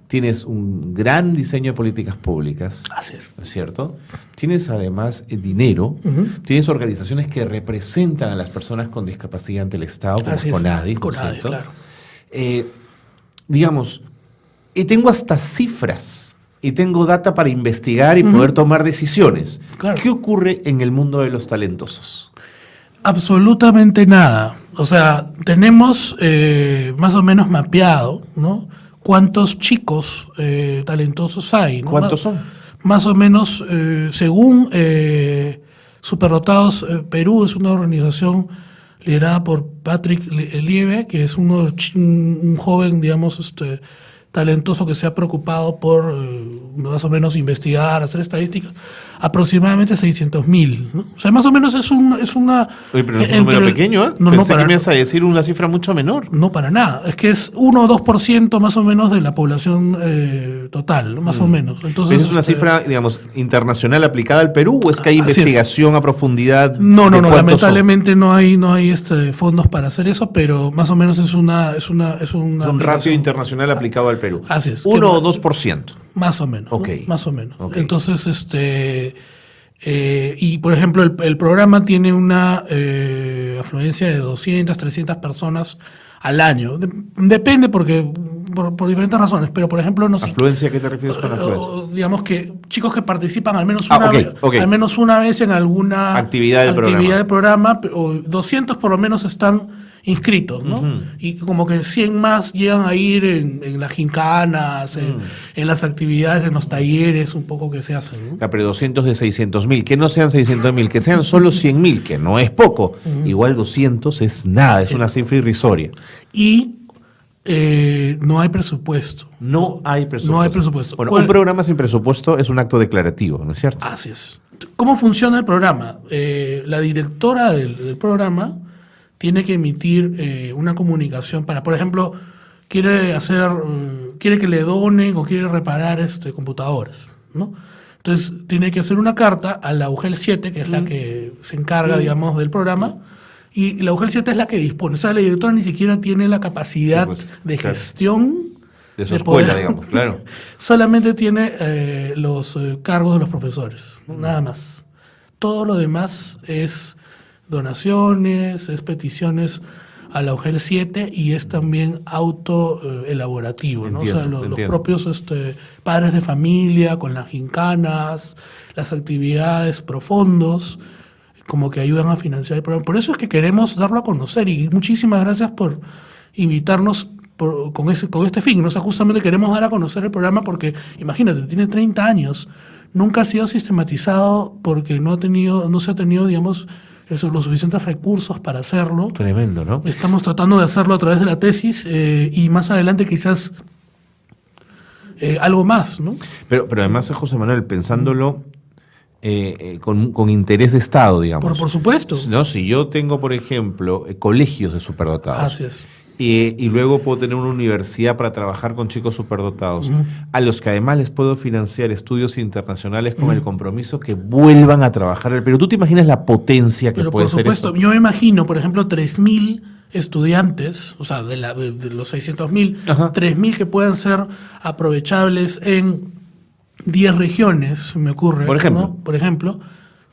tienes un gran diseño de políticas públicas. Así es. ¿No es cierto? Tienes además dinero, tienes organizaciones que representan a las personas con discapacidad ante el Estado, como CONADI. CONADI, claro. Digamos, y tengo hasta cifras. Y tengo data para investigar y poder tomar decisiones. Claro. ¿Qué ocurre en el mundo de los talentosos? Absolutamente nada. O sea, tenemos más o menos mapeado, ¿no? ¿Cuántos chicos talentosos hay? ¿No? ¿Cuántos son? Más o menos, según Superdotados Perú, es una organización liderada por Patrick Lieve, que es un joven, digamos, talentoso que se ha preocupado por más o menos investigar, hacer estadísticas, aproximadamente 600,000, ¿no? O sea, más o menos es una... Oye, pero no es un número pequeño, ¿eh? No, Pensé que me ibas a decir una cifra mucho menor. No, para nada. Es que es 1 o 2% más o menos de la población total, ¿no? Más o menos. Entonces, ¿es una cifra, digamos, internacional aplicada al Perú o es que hay investigación a profundidad? No, lamentablemente no hay fondos para hacer eso, pero más o menos es un ratio internacional aplicado al Perú. Así es. 1 o 2%. Más o menos. Okay. ¿no? Más o menos. Okay. Entonces, y por ejemplo, el programa tiene una afluencia de 200, 300 personas al año. Depende porque por diferentes razones, pero por ejemplo... ¿Afluencia? ¿A qué te refieres con afluencia? Digamos que chicos que participan al menos una vez en alguna actividad del programa, o 200 por lo menos están inscritos, ¿no? Y como que 100 más llegan a ir en las gincanas, en las actividades, en los talleres un poco que se hacen, ¿no? Pero 200 de 600,000, que no sean 600,000, que sean solo 100,000, que no es poco. Igual 200 es nada, es una cifra irrisoria. Y no hay presupuesto. No hay presupuesto. No hay presupuesto. Bueno, un programa sin presupuesto es un acto declarativo, ¿no es cierto? Así es. ¿Cómo funciona el programa? La directora del programa tiene que emitir una comunicación para, por ejemplo, quiere que le donen o quiere reparar computadores, ¿no? Entonces tiene que hacer una carta a la UGEL 7, que es la que se encarga, digamos, del programa, y la UGEL 7 es la que dispone. O sea, la directora ni siquiera tiene la capacidad de gestión de su escuela, digamos, claro. Solamente tiene los cargos de los profesores, nada más. Todo lo demás es donaciones, es peticiones a la UGEL 7 y es también autoelaborativo, ¿no? O sea, los propios padres de familia con las gincanas, las actividades profundos, como que ayudan a financiar el programa. Por eso es que queremos darlo a conocer y muchísimas gracias por invitarnos con este fin, ¿no? O sea, justamente queremos dar a conocer el programa porque, imagínate, tiene 30 años, nunca ha sido sistematizado porque no se ha tenido, digamos, los suficientes recursos para hacerlo. Tremendo, ¿no? Estamos tratando de hacerlo a través de la tesis y más adelante quizás algo más, ¿no? Pero además, José Manuel, pensándolo con interés de Estado, digamos. Por supuesto. ¿No? Si yo tengo, por ejemplo, colegios de superdotados. Así es. Y luego puedo tener una universidad para trabajar con chicos superdotados, a los que además les puedo financiar estudios internacionales con el compromiso que vuelvan a trabajar en el Perú. ¿Tú te imaginas la potencia que puede ser esto? Por supuesto, yo me imagino, por ejemplo, 3.000 estudiantes, o sea, de los 600.000, 3.000 que puedan ser aprovechables en 10 regiones, me ocurre. Por ejemplo. ¿no? Por ejemplo,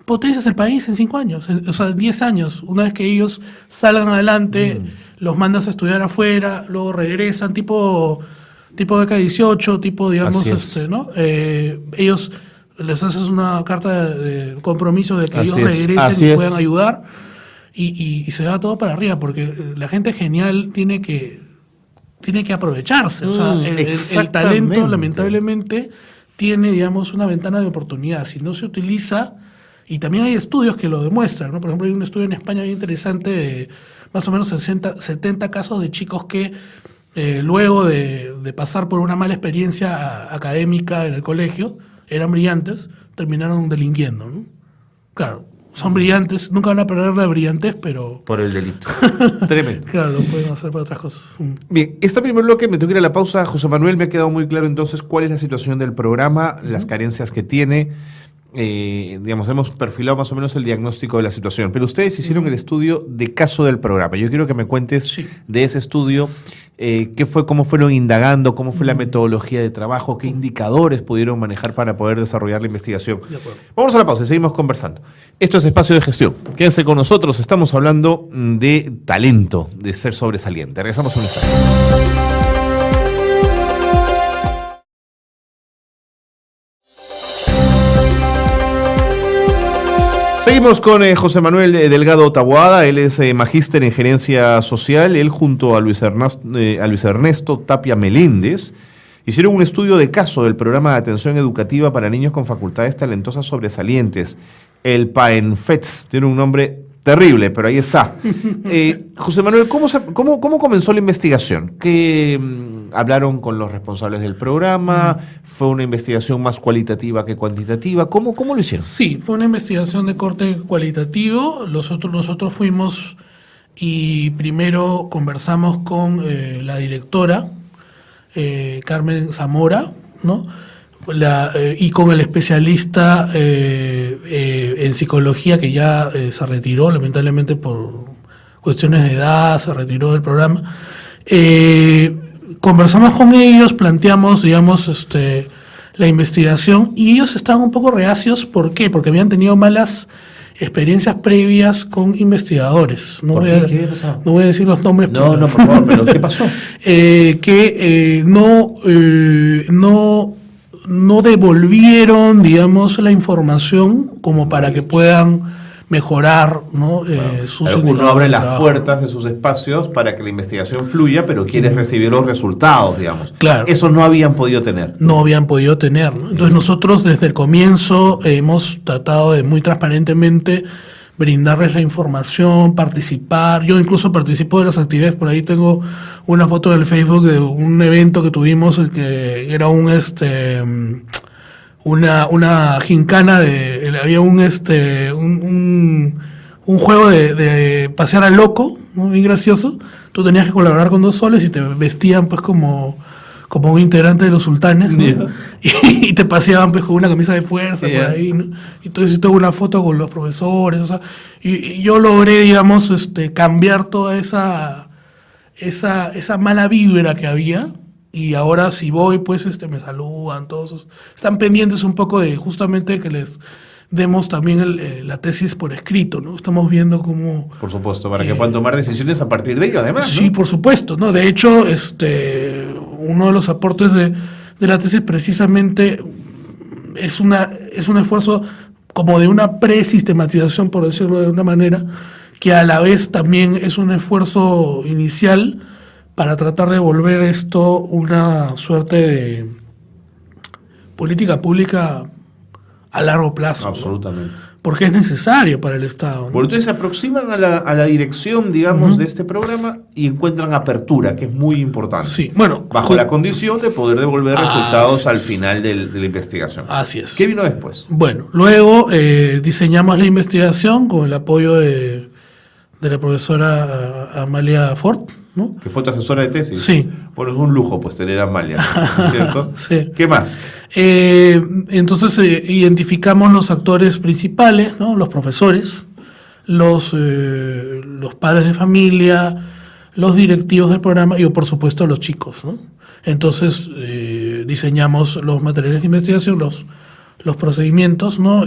potencias el país en 5 años, o sea, 10 años. Una vez que ellos salgan adelante, los mandas a estudiar afuera, luego regresan, tipo beca 18, tipo, digamos, ¿no? Ellos les haces una carta de compromiso de que ellos regresen y puedan ayudar. y se va todo para arriba, porque la gente genial tiene que aprovecharse. O sea, el talento, lamentablemente, tiene, digamos, una ventana de oportunidad. Si no se utiliza, y también hay estudios que lo demuestran, ¿no? Por ejemplo, hay un estudio en España bien interesante de más o menos 70 casos de chicos que luego de pasar por una mala experiencia académica en el colegio, eran brillantes, terminaron delinquiendo, ¿no? Claro, son brillantes, nunca van a perder la brillantez, pero... Por el delito. Tremendo. Claro, lo pueden hacer para otras cosas. Bien, este primer bloque me tengo que ir a la pausa. José Manuel, me ha quedado muy claro entonces cuál es la situación del programa, las carencias que tiene. Digamos, hemos perfilado más o menos el diagnóstico de la situación, pero ustedes hicieron el estudio de caso del programa. Yo quiero que me cuentes de ese estudio, qué fue, cómo fueron indagando, cómo fue la metodología de trabajo, qué indicadores pudieron manejar para poder desarrollar la investigación. Vamos a la pausa y seguimos conversando. Esto es Espacio de Gestión. Quédense con nosotros, estamos hablando de talento, de ser sobresaliente. Regresamos a un instante. Seguimos con José Manuel Delgado Taboada. Él es magíster en gerencia social. Él junto a Luis Ernesto Tapia Meléndez hicieron un estudio de caso del programa de atención educativa para niños con facultades talentosas sobresalientes, el PAENFETS. Tiene un nombre terrible, pero ahí está. José Manuel, ¿cómo comenzó la investigación? ¿Hablaron con los responsables del programa? ¿Fue una investigación más cualitativa que cuantitativa? ¿Cómo lo hicieron? Sí, fue una investigación de corte cualitativo. Nosotros fuimos y primero conversamos con la directora, Carmen Zamora, ¿no? Y con el especialista en psicología que ya se retiró, lamentablemente por cuestiones de edad, se retiró del programa. Conversamos con ellos, planteamos, digamos, la investigación, y ellos estaban un poco reacios. ¿Por qué? Porque habían tenido malas experiencias previas con investigadores. ¿Qué había pasado? No voy a decir los nombres. No, por favor, pero ¿qué pasó? Que no devolvieron, digamos, la información como para que puedan mejorar, ¿no? Uno abre las puertas de sus espacios para que la investigación fluya, pero quieres recibir los resultados, digamos. Claro. Eso no habían podido tener. No habían podido tener, ¿no? Entonces nosotros desde el comienzo hemos tratado de muy transparentemente brindarles la información, participar. Yo incluso participo de las actividades. Por ahí tengo una foto en el Facebook de un evento que tuvimos, que era una gincana había un juego de pasear al loco, ¿no? Muy gracioso. Tú tenías que colaborar con 2 soles y te vestían pues como un integrante de los sultanes, ¿no? Yeah. Y te paseaban pues con una camisa de fuerza, por ahí, ¿no? Y entonces tuve una foto con los profesores, o sea, y yo logré, digamos, cambiar toda esa mala vibra que había. Y ahora si voy, pues me saludan, todos están pendientes un poco de justamente que les demos también la tesis por escrito, ¿no? Estamos viendo cómo... Por supuesto, para que puedan tomar decisiones a partir de ello, además, ¿no? Sí, por supuesto, ¿no? De hecho, uno de los aportes de la tesis precisamente es un esfuerzo como de una presistematización, por decirlo de una manera, que a la vez también es un esfuerzo inicial para tratar de volver esto una suerte de política pública a largo plazo. Absolutamente. ¿No? Porque es necesario para el Estado, ¿no? Por entonces se aproximan a la dirección, digamos, de este programa y encuentran apertura, que es muy importante. Sí, bueno. Bajo la condición de poder devolver resultados al final de la investigación. Así es. ¿Qué vino después? Bueno, luego diseñamos la investigación con el apoyo de la profesora Amalia Fort, ¿no? Que fue tu asesora de tesis. Sí. Bueno, es un lujo pues tener a Amalia, ¿no es cierto? Sí. ¿Qué más? Entonces identificamos los actores principales, ¿no? Los profesores, los padres de familia, los directivos del programa y por supuesto los chicos, ¿no? Entonces diseñamos los materiales de investigación, los procedimientos, ¿no?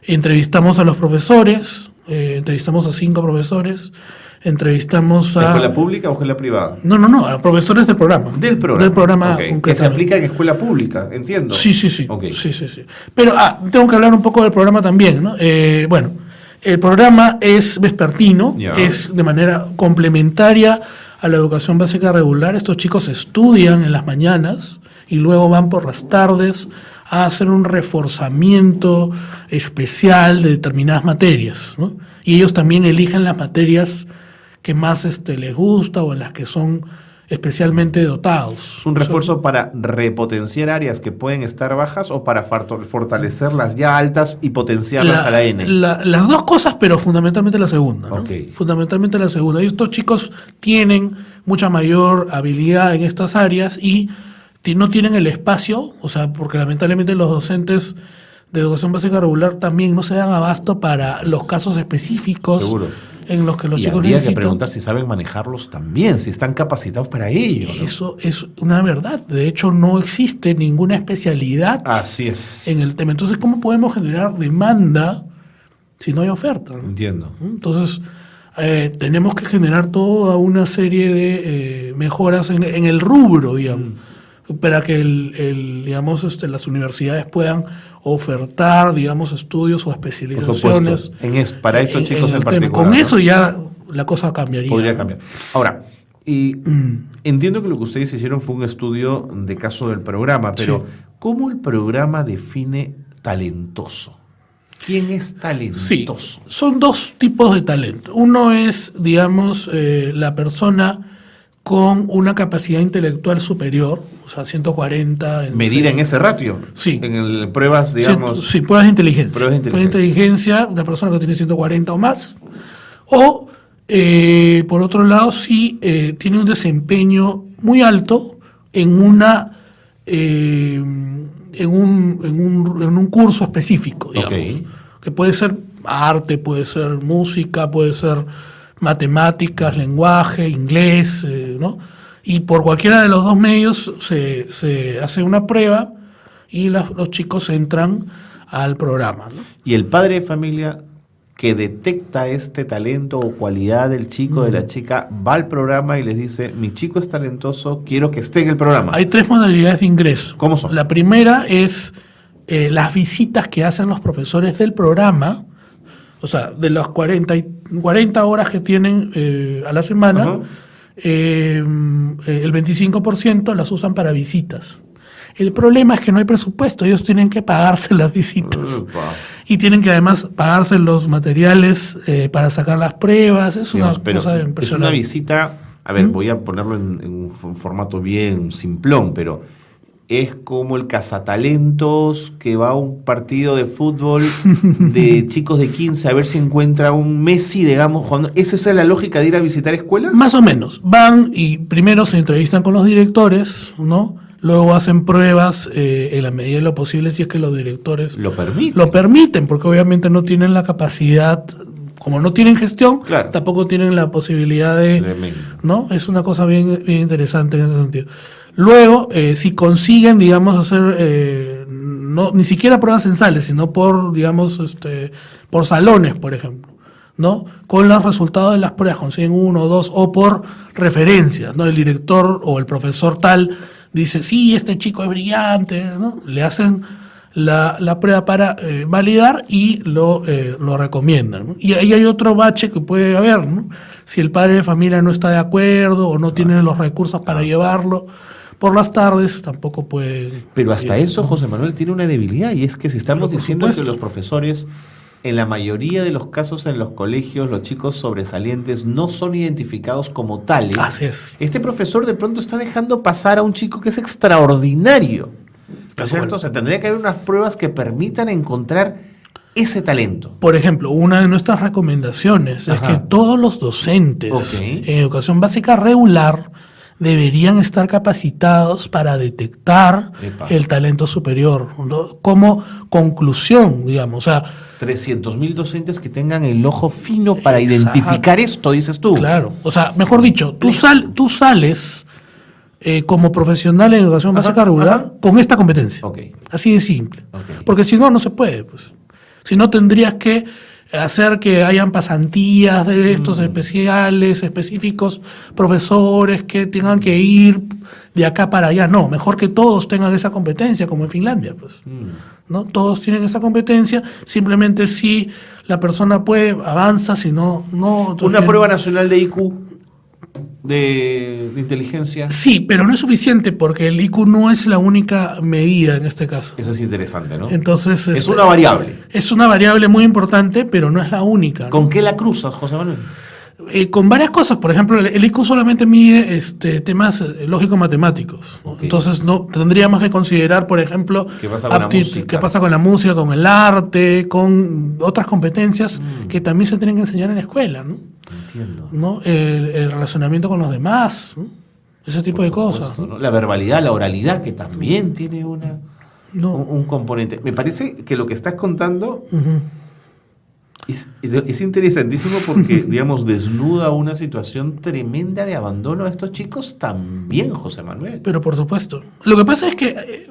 Entrevistamos a los profesores, entrevistamos a 5 profesores, entrevistamos a... ¿Escuela pública o escuela privada? No, a profesores del programa. Del programa. Del programa. Okay. Que se aplica en escuela pública, entiendo. Sí. Okay. Sí. Pero tengo que hablar un poco del programa también, ¿no? Bueno, El programa es vespertino, Ya. es de manera complementaria a la educación básica regular. Estos chicos estudian en las mañanas y luego van por las tardes a hacer un reforzamiento especial de determinadas materias, ¿no? Y ellos también eligen las materias que más les gusta o en las que son especialmente dotados. ¿Es un refuerzo para repotenciar áreas que pueden estar bajas o para fortalecer las ya altas y potenciarlas a la N? Las dos cosas, pero fundamentalmente la segunda, ¿no? Ok. Fundamentalmente la segunda. Y estos chicos tienen mucha mayor habilidad en estas áreas y no tienen el espacio, o sea, porque lamentablemente los docentes de educación básica regular también no se dan abasto para los casos específicos. Seguro. En los que los Y chicos habría que necesitan. preguntar si saben manejarlos también, si están capacitados para ello, ¿no? Eso es una verdad. De hecho, no existe ninguna especialidad Así es. en el tema. Entonces, ¿cómo podemos generar demanda si no hay oferta, ¿no? Entiendo. Entonces, tenemos que generar toda una serie de mejoras en el rubro, digamos, para que digamos, las universidades puedan ofertar, digamos, estudios o Por especializaciones. supuesto. Para estos chicos en el tema. particular. Con ¿no? eso ya la cosa cambiaría. Podría cambiar. Ahora, y entiendo que lo que ustedes hicieron fue un estudio de caso del programa, pero Sí. ¿cómo el programa define talentoso? ¿Quién es Sí, talentoso? son dos tipos de talento. Uno es, digamos, la persona con una capacidad intelectual superior, o sea, 140. Medida en ese ratio. Sí. En pruebas, digamos. Sí, pruebas de inteligencia. Pruebas de inteligencia. Una persona que tiene 140 o más. O, por otro lado, si tiene un desempeño muy alto en una en un curso específico, digamos. Ok. Que puede ser arte, puede ser música, puede ser matemáticas, lenguaje, inglés, ¿no? Y por cualquiera de los dos medios se hace una prueba y los chicos entran al programa, ¿no? Y el padre de familia que detecta este talento o cualidad del chico, de la chica, va al programa y les dice, mi chico es talentoso, quiero que esté en el programa. Hay tres modalidades de ingreso. ¿Cómo son? La primera es las visitas que hacen los profesores del programa, o sea, de las 40 horas que tienen a la semana, Ajá. El 25% las usan para visitas. El problema es que no hay presupuesto, ellos tienen que pagarse las visitas. Upa. Y tienen que además pagarse los materiales para sacar las pruebas. Es una Digamos, pero cosa es impresionante. una visita, a ver, voy a ponerlo en un formato bien simplón, pero es como el cazatalentos que va a un partido de fútbol de chicos de 15 a ver si encuentra un Messi, digamos. ¿Esa es la lógica de ir a visitar escuelas? Más o menos. Van y primero se entrevistan con los directores, ¿no? Luego hacen pruebas en la medida de lo posible si es que los directores Lo permite. lo permiten, porque obviamente no tienen la capacidad, como no tienen gestión, Claro. tampoco tienen la posibilidad de... Tremendo. ¿No? Es una cosa bien interesante en ese sentido. Luego, si consiguen, digamos, hacer ni siquiera pruebas censales, sino por, digamos, por salones, por ejemplo, ¿no? Con los resultados de las pruebas, consiguen 1 o 2, o por referencias, ¿no? El director o el profesor tal dice, sí, este chico es brillante, ¿no? Le hacen la prueba para validar y lo recomiendan, ¿no? Y ahí hay otro bache que puede haber, ¿no? Si el padre de familia no está de acuerdo o no tiene los recursos para llevarlo por las tardes, tampoco puede... Pero hasta eso, José Manuel, tiene una debilidad, y es que si estamos Pero por diciendo que supuesto. los profesores, en la mayoría de los casos en los colegios, los chicos sobresalientes no son identificados como tales. Así es. Este profesor de pronto está dejando pasar a un chico que es extraordinario. ¿No es cierto? O sea, tendría que haber unas pruebas que permitan encontrar ese talento. Por ejemplo, una de nuestras recomendaciones es Ajá. que todos los docentes Ok. en educación básica regular deberían estar capacitados para detectar Epa. el talento superior, ¿no? Como conclusión, digamos. O sea, 300.000 docentes que tengan el ojo fino para Exacto. identificar esto, dices tú. claro. O sea, mejor dicho, tú sales como profesional en educación Ajá, básica regular ajá. con esta competencia. Ok. Así de simple. Ok. Porque si no, no se puede. Pues. Si no, tendrías que hacer que hayan pasantías de estos especiales, específicos, profesores que tengan que ir de acá para allá. No, mejor que todos tengan esa competencia, como en Finlandia. Pues. ¿No? Todos tienen esa competencia, simplemente si la persona avanza, si no... Una prueba nacional de IQ, de inteligencia. Sí, pero no es suficiente porque el IQ no es la única medida en este caso. Eso es interesante, ¿no? Entonces, es una variable. Es una variable muy importante, pero no es la única, ¿no? ¿Con qué la cruzas, José Manuel? Con varias cosas. Por ejemplo, el IQ solamente mide temas lógico-matemáticos, ¿no? Okay. Entonces no tendríamos que considerar, por ejemplo, ¿Qué pasa con la música? qué pasa con la música, con el arte, con otras competencias que también se tienen que enseñar en la escuela, ¿no? Entiendo. ¿No? El relacionamiento con los demás, ¿no? Ese tipo de cosas, ¿no? La verbalidad, la oralidad, que también tiene No. un componente. Me parece que lo que estás contando Ujú. es interesantísimo porque, digamos, desnuda una situación tremenda de abandono a estos chicos también, José Manuel. Pero por supuesto. Lo que pasa es que,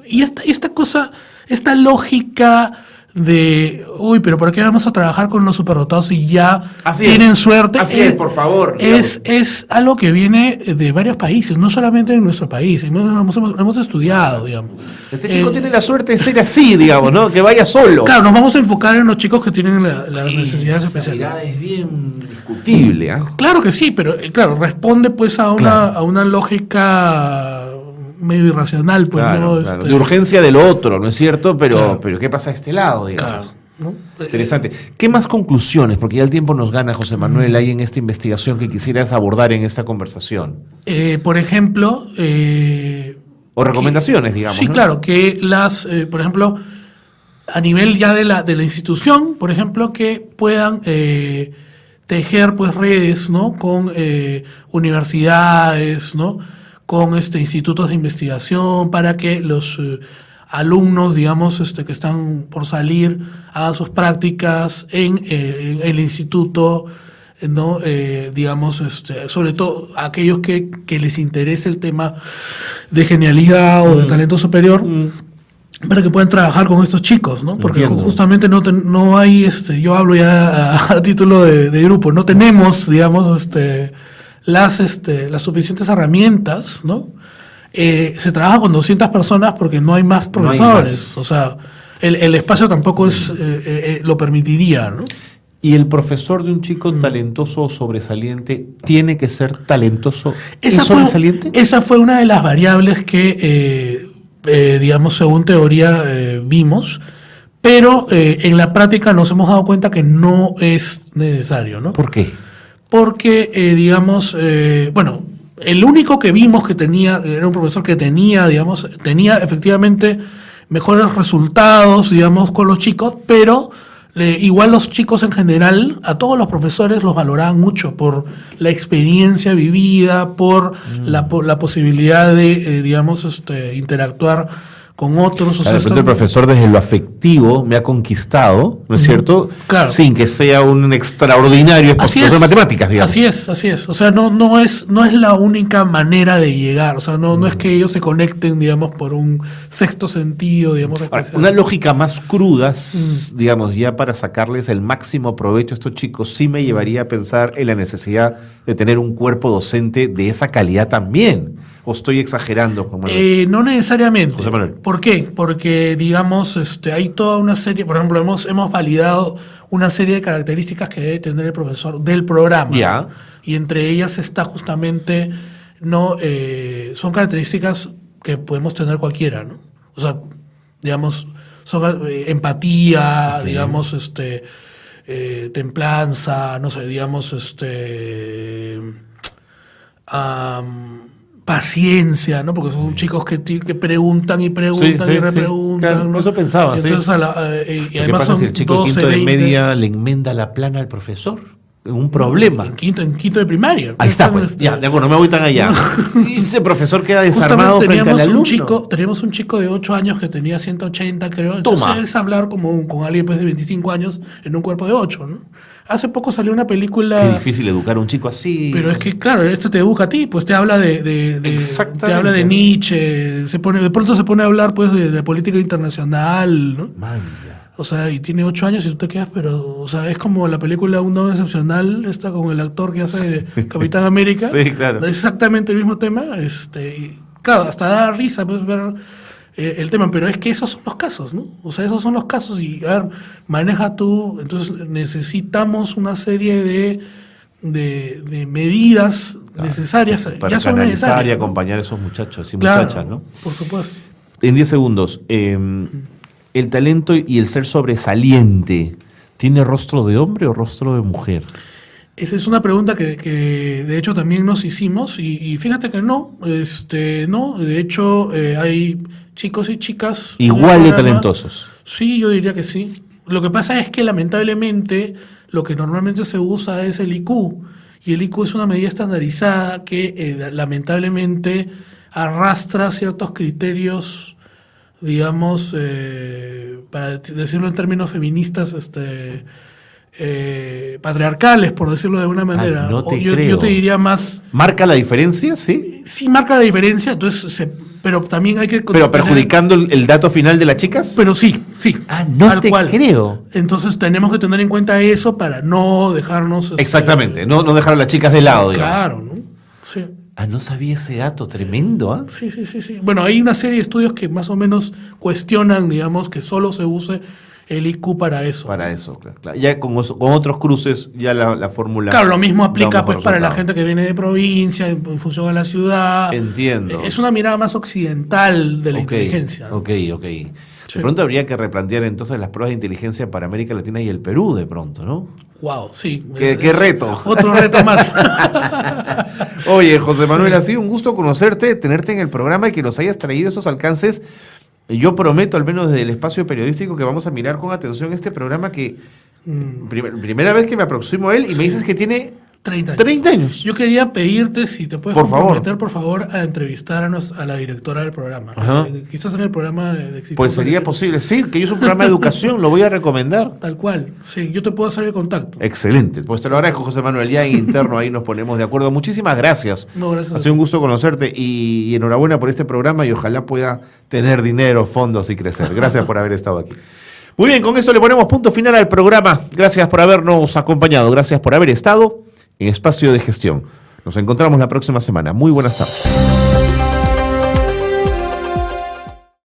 esta lógica de, pero ¿por qué vamos a trabajar con los superdotados si ya tienen suerte? Así es, por favor. Es algo que viene de varios países, no solamente en nuestro país. Hemos estudiado, digamos. Este chico tiene la suerte de ser así, digamos, ¿no? Que vaya solo. Claro, nos vamos a enfocar en los chicos que tienen las necesidades especiales. Esa es bien discutible, ¿eh? Claro que sí, pero claro, responde pues a una lógica medio irracional, pues, claro, ¿no? Claro. De urgencia del otro, ¿no es cierto? Pero ¿qué pasa a este lado, digamos? Claro, ¿no? Interesante. ¿Qué más conclusiones? Porque ya el tiempo nos gana, José Manuel, hay en esta investigación que quisieras abordar en esta conversación. Por ejemplo... o recomendaciones, digamos. Sí, ¿no? claro, que por ejemplo, a nivel ya de la institución, por ejemplo, que puedan tejer pues redes, ¿no? Con universidades, ¿no? Con institutos de investigación para que los alumnos, digamos, que están por salir hagan sus prácticas en el instituto, ¿no? Digamos, sobre todo aquellos que les interese el tema de genialidad o de talento superior, para que puedan trabajar con estos chicos, ¿no? Porque justamente no hay, yo hablo ya a título de grupo, no tenemos, digamos, las suficientes herramientas, ¿no? Se trabaja con 200 personas porque no hay más profesores, o sea, el espacio tampoco lo permitiría, ¿no? ¿Y el profesor de un chico talentoso o sobresaliente tiene que ser talentoso y sobresaliente? Esa fue una de las variables que, digamos, según teoría vimos, pero en la práctica nos hemos dado cuenta que no es necesario, ¿no? ¿Por qué? Porque, digamos, el único que vimos que era un profesor que tenía efectivamente mejores resultados, digamos, con los chicos, pero igual los chicos en general, a todos los profesores los valoraban mucho por la experiencia vivida, por la posibilidad de, digamos, interactuar con otros. O sea, de repente el profesor desde lo afectivo me ha conquistado, ¿no es cierto? Claro. Sin que sea un extraordinario profesor de matemáticas, digamos. Así es. O sea, no es la única manera de llegar. O sea, no es que ellos se conecten, digamos, por un sexto sentido, digamos. Ahora, una lógica más cruda, digamos, ya para sacarles el máximo provecho a estos chicos, sí me llevaría a pensar en la necesidad de tener un cuerpo docente de esa calidad también. ¿O estoy exagerando, Juan Manuel? No necesariamente. José Manuel. ¿Por qué? Porque, digamos, hay toda una serie, por ejemplo, hemos validado una serie de características que debe tener el profesor del programa. Ya. Y entre ellas está justamente, ¿no? Son características que podemos tener cualquiera, ¿no? O sea, digamos, son empatía, digamos, templanza, no sé, digamos, paciencia, ¿no? Porque son chicos que preguntan y preguntan y repreguntan. Claro, ¿no? Eso pensaba, entonces, y y además además pasa son si el chico 12, quinto de 20, media le enmenda la plana al profesor? Un problema. En quinto de primaria. Ahí está, pues. Ya, de acuerdo, no me voy tan allá. Y ese profesor queda desarmado frente al alumno. Teníamos un chico de 8 años que tenía 180, creo. Entonces es hablar como con alguien pues, de 25 años en un cuerpo de 8, ¿no? Hace poco salió una película... Qué difícil educar a un chico así. Pero es que, claro, esto te educa a ti, pues te habla te habla de Nietzsche, de pronto se pone a hablar pues de política internacional, ¿no? O sea, y tiene 8 años y tú te quedas, pero, o sea, es como la película Un Don Excepcional, esta con el actor que hace de Capitán América. Sí, claro. Es exactamente el mismo tema, y, claro, hasta da risa pues ver el tema, pero es que esos son los casos, ¿no? O sea, esos son los casos y, a ver, maneja tú, entonces necesitamos una serie de medidas necesarias, para ya son canalizar necesarias, y ¿no? acompañar a esos muchachos y Claro, muchachas, ¿no? por supuesto. En 10 segundos, ¿el talento y el ser sobresaliente tiene rostro de hombre o rostro de mujer? Esa es una pregunta que de hecho también nos hicimos y fíjate que no, no, de hecho hay chicos y chicas en el Igual de programa. talentosos. Sí, yo diría que sí. Lo que pasa es que lamentablemente lo que normalmente se usa es el IQ y el IQ es una medida estandarizada que lamentablemente arrastra ciertos criterios, digamos, para decirlo en términos feministas, patriarcales, por decirlo de alguna manera. no te yo creo. te diría más, ¿Marca la diferencia? Sí. sí marca la diferencia, entonces pero también hay que... ¿Pero perjudicando el dato final de las chicas? Pero sí, No tal te cual. creo. Entonces tenemos que tener en cuenta eso para no dejarnos... Exactamente, no dejar a las chicas de lado, digamos. Claro, ¿no? Sí. No sabía ese dato, tremendo, ¿ah? Sí. Bueno, hay una serie de estudios que más o menos cuestionan, digamos, que solo se use el IQ para eso. Para eso, claro. Ya con otros cruces, ya la fórmula. Claro, lo mismo aplica da un pues mejor para la resultado. gente que viene de provincia, en función de la ciudad. Entiendo. Es una mirada más occidental de la inteligencia, ¿no? Ok. De pronto habría que replantear entonces las pruebas de inteligencia para América Latina y el Perú, de pronto, ¿no? Wow, sí. Qué Es reto. Otro reto más. Oye, José Manuel, ha sido un gusto conocerte, tenerte en el programa y que nos hayas traído esos alcances. Yo prometo, al menos desde el espacio periodístico, que vamos a mirar con atención este programa que primera vez que me aproximo a él y me dices que tiene 30 años. 30 años. Yo quería pedirte si te puedes Por favor. comprometer, por favor, a entrevistar a la directora del programa. Ajá. Quizás en el programa de Exitoso. Pues sería posible, sí, que yo es un programa de educación, lo voy a recomendar. Tal cual. Sí, yo te puedo hacer el contacto. Excelente, pues te lo agradezco, José Manuel, ya en interno ahí nos ponemos de acuerdo. Muchísimas gracias. No, gracias. Ha sido un gusto conocerte y enhorabuena por este programa y ojalá pueda tener dinero, fondos y crecer. Gracias por haber estado aquí. Muy bien, con esto le ponemos punto final al programa. Gracias por habernos acompañado, gracias por haber estado en Espacio de Gestión. Nos encontramos la próxima semana. Muy buenas tardes.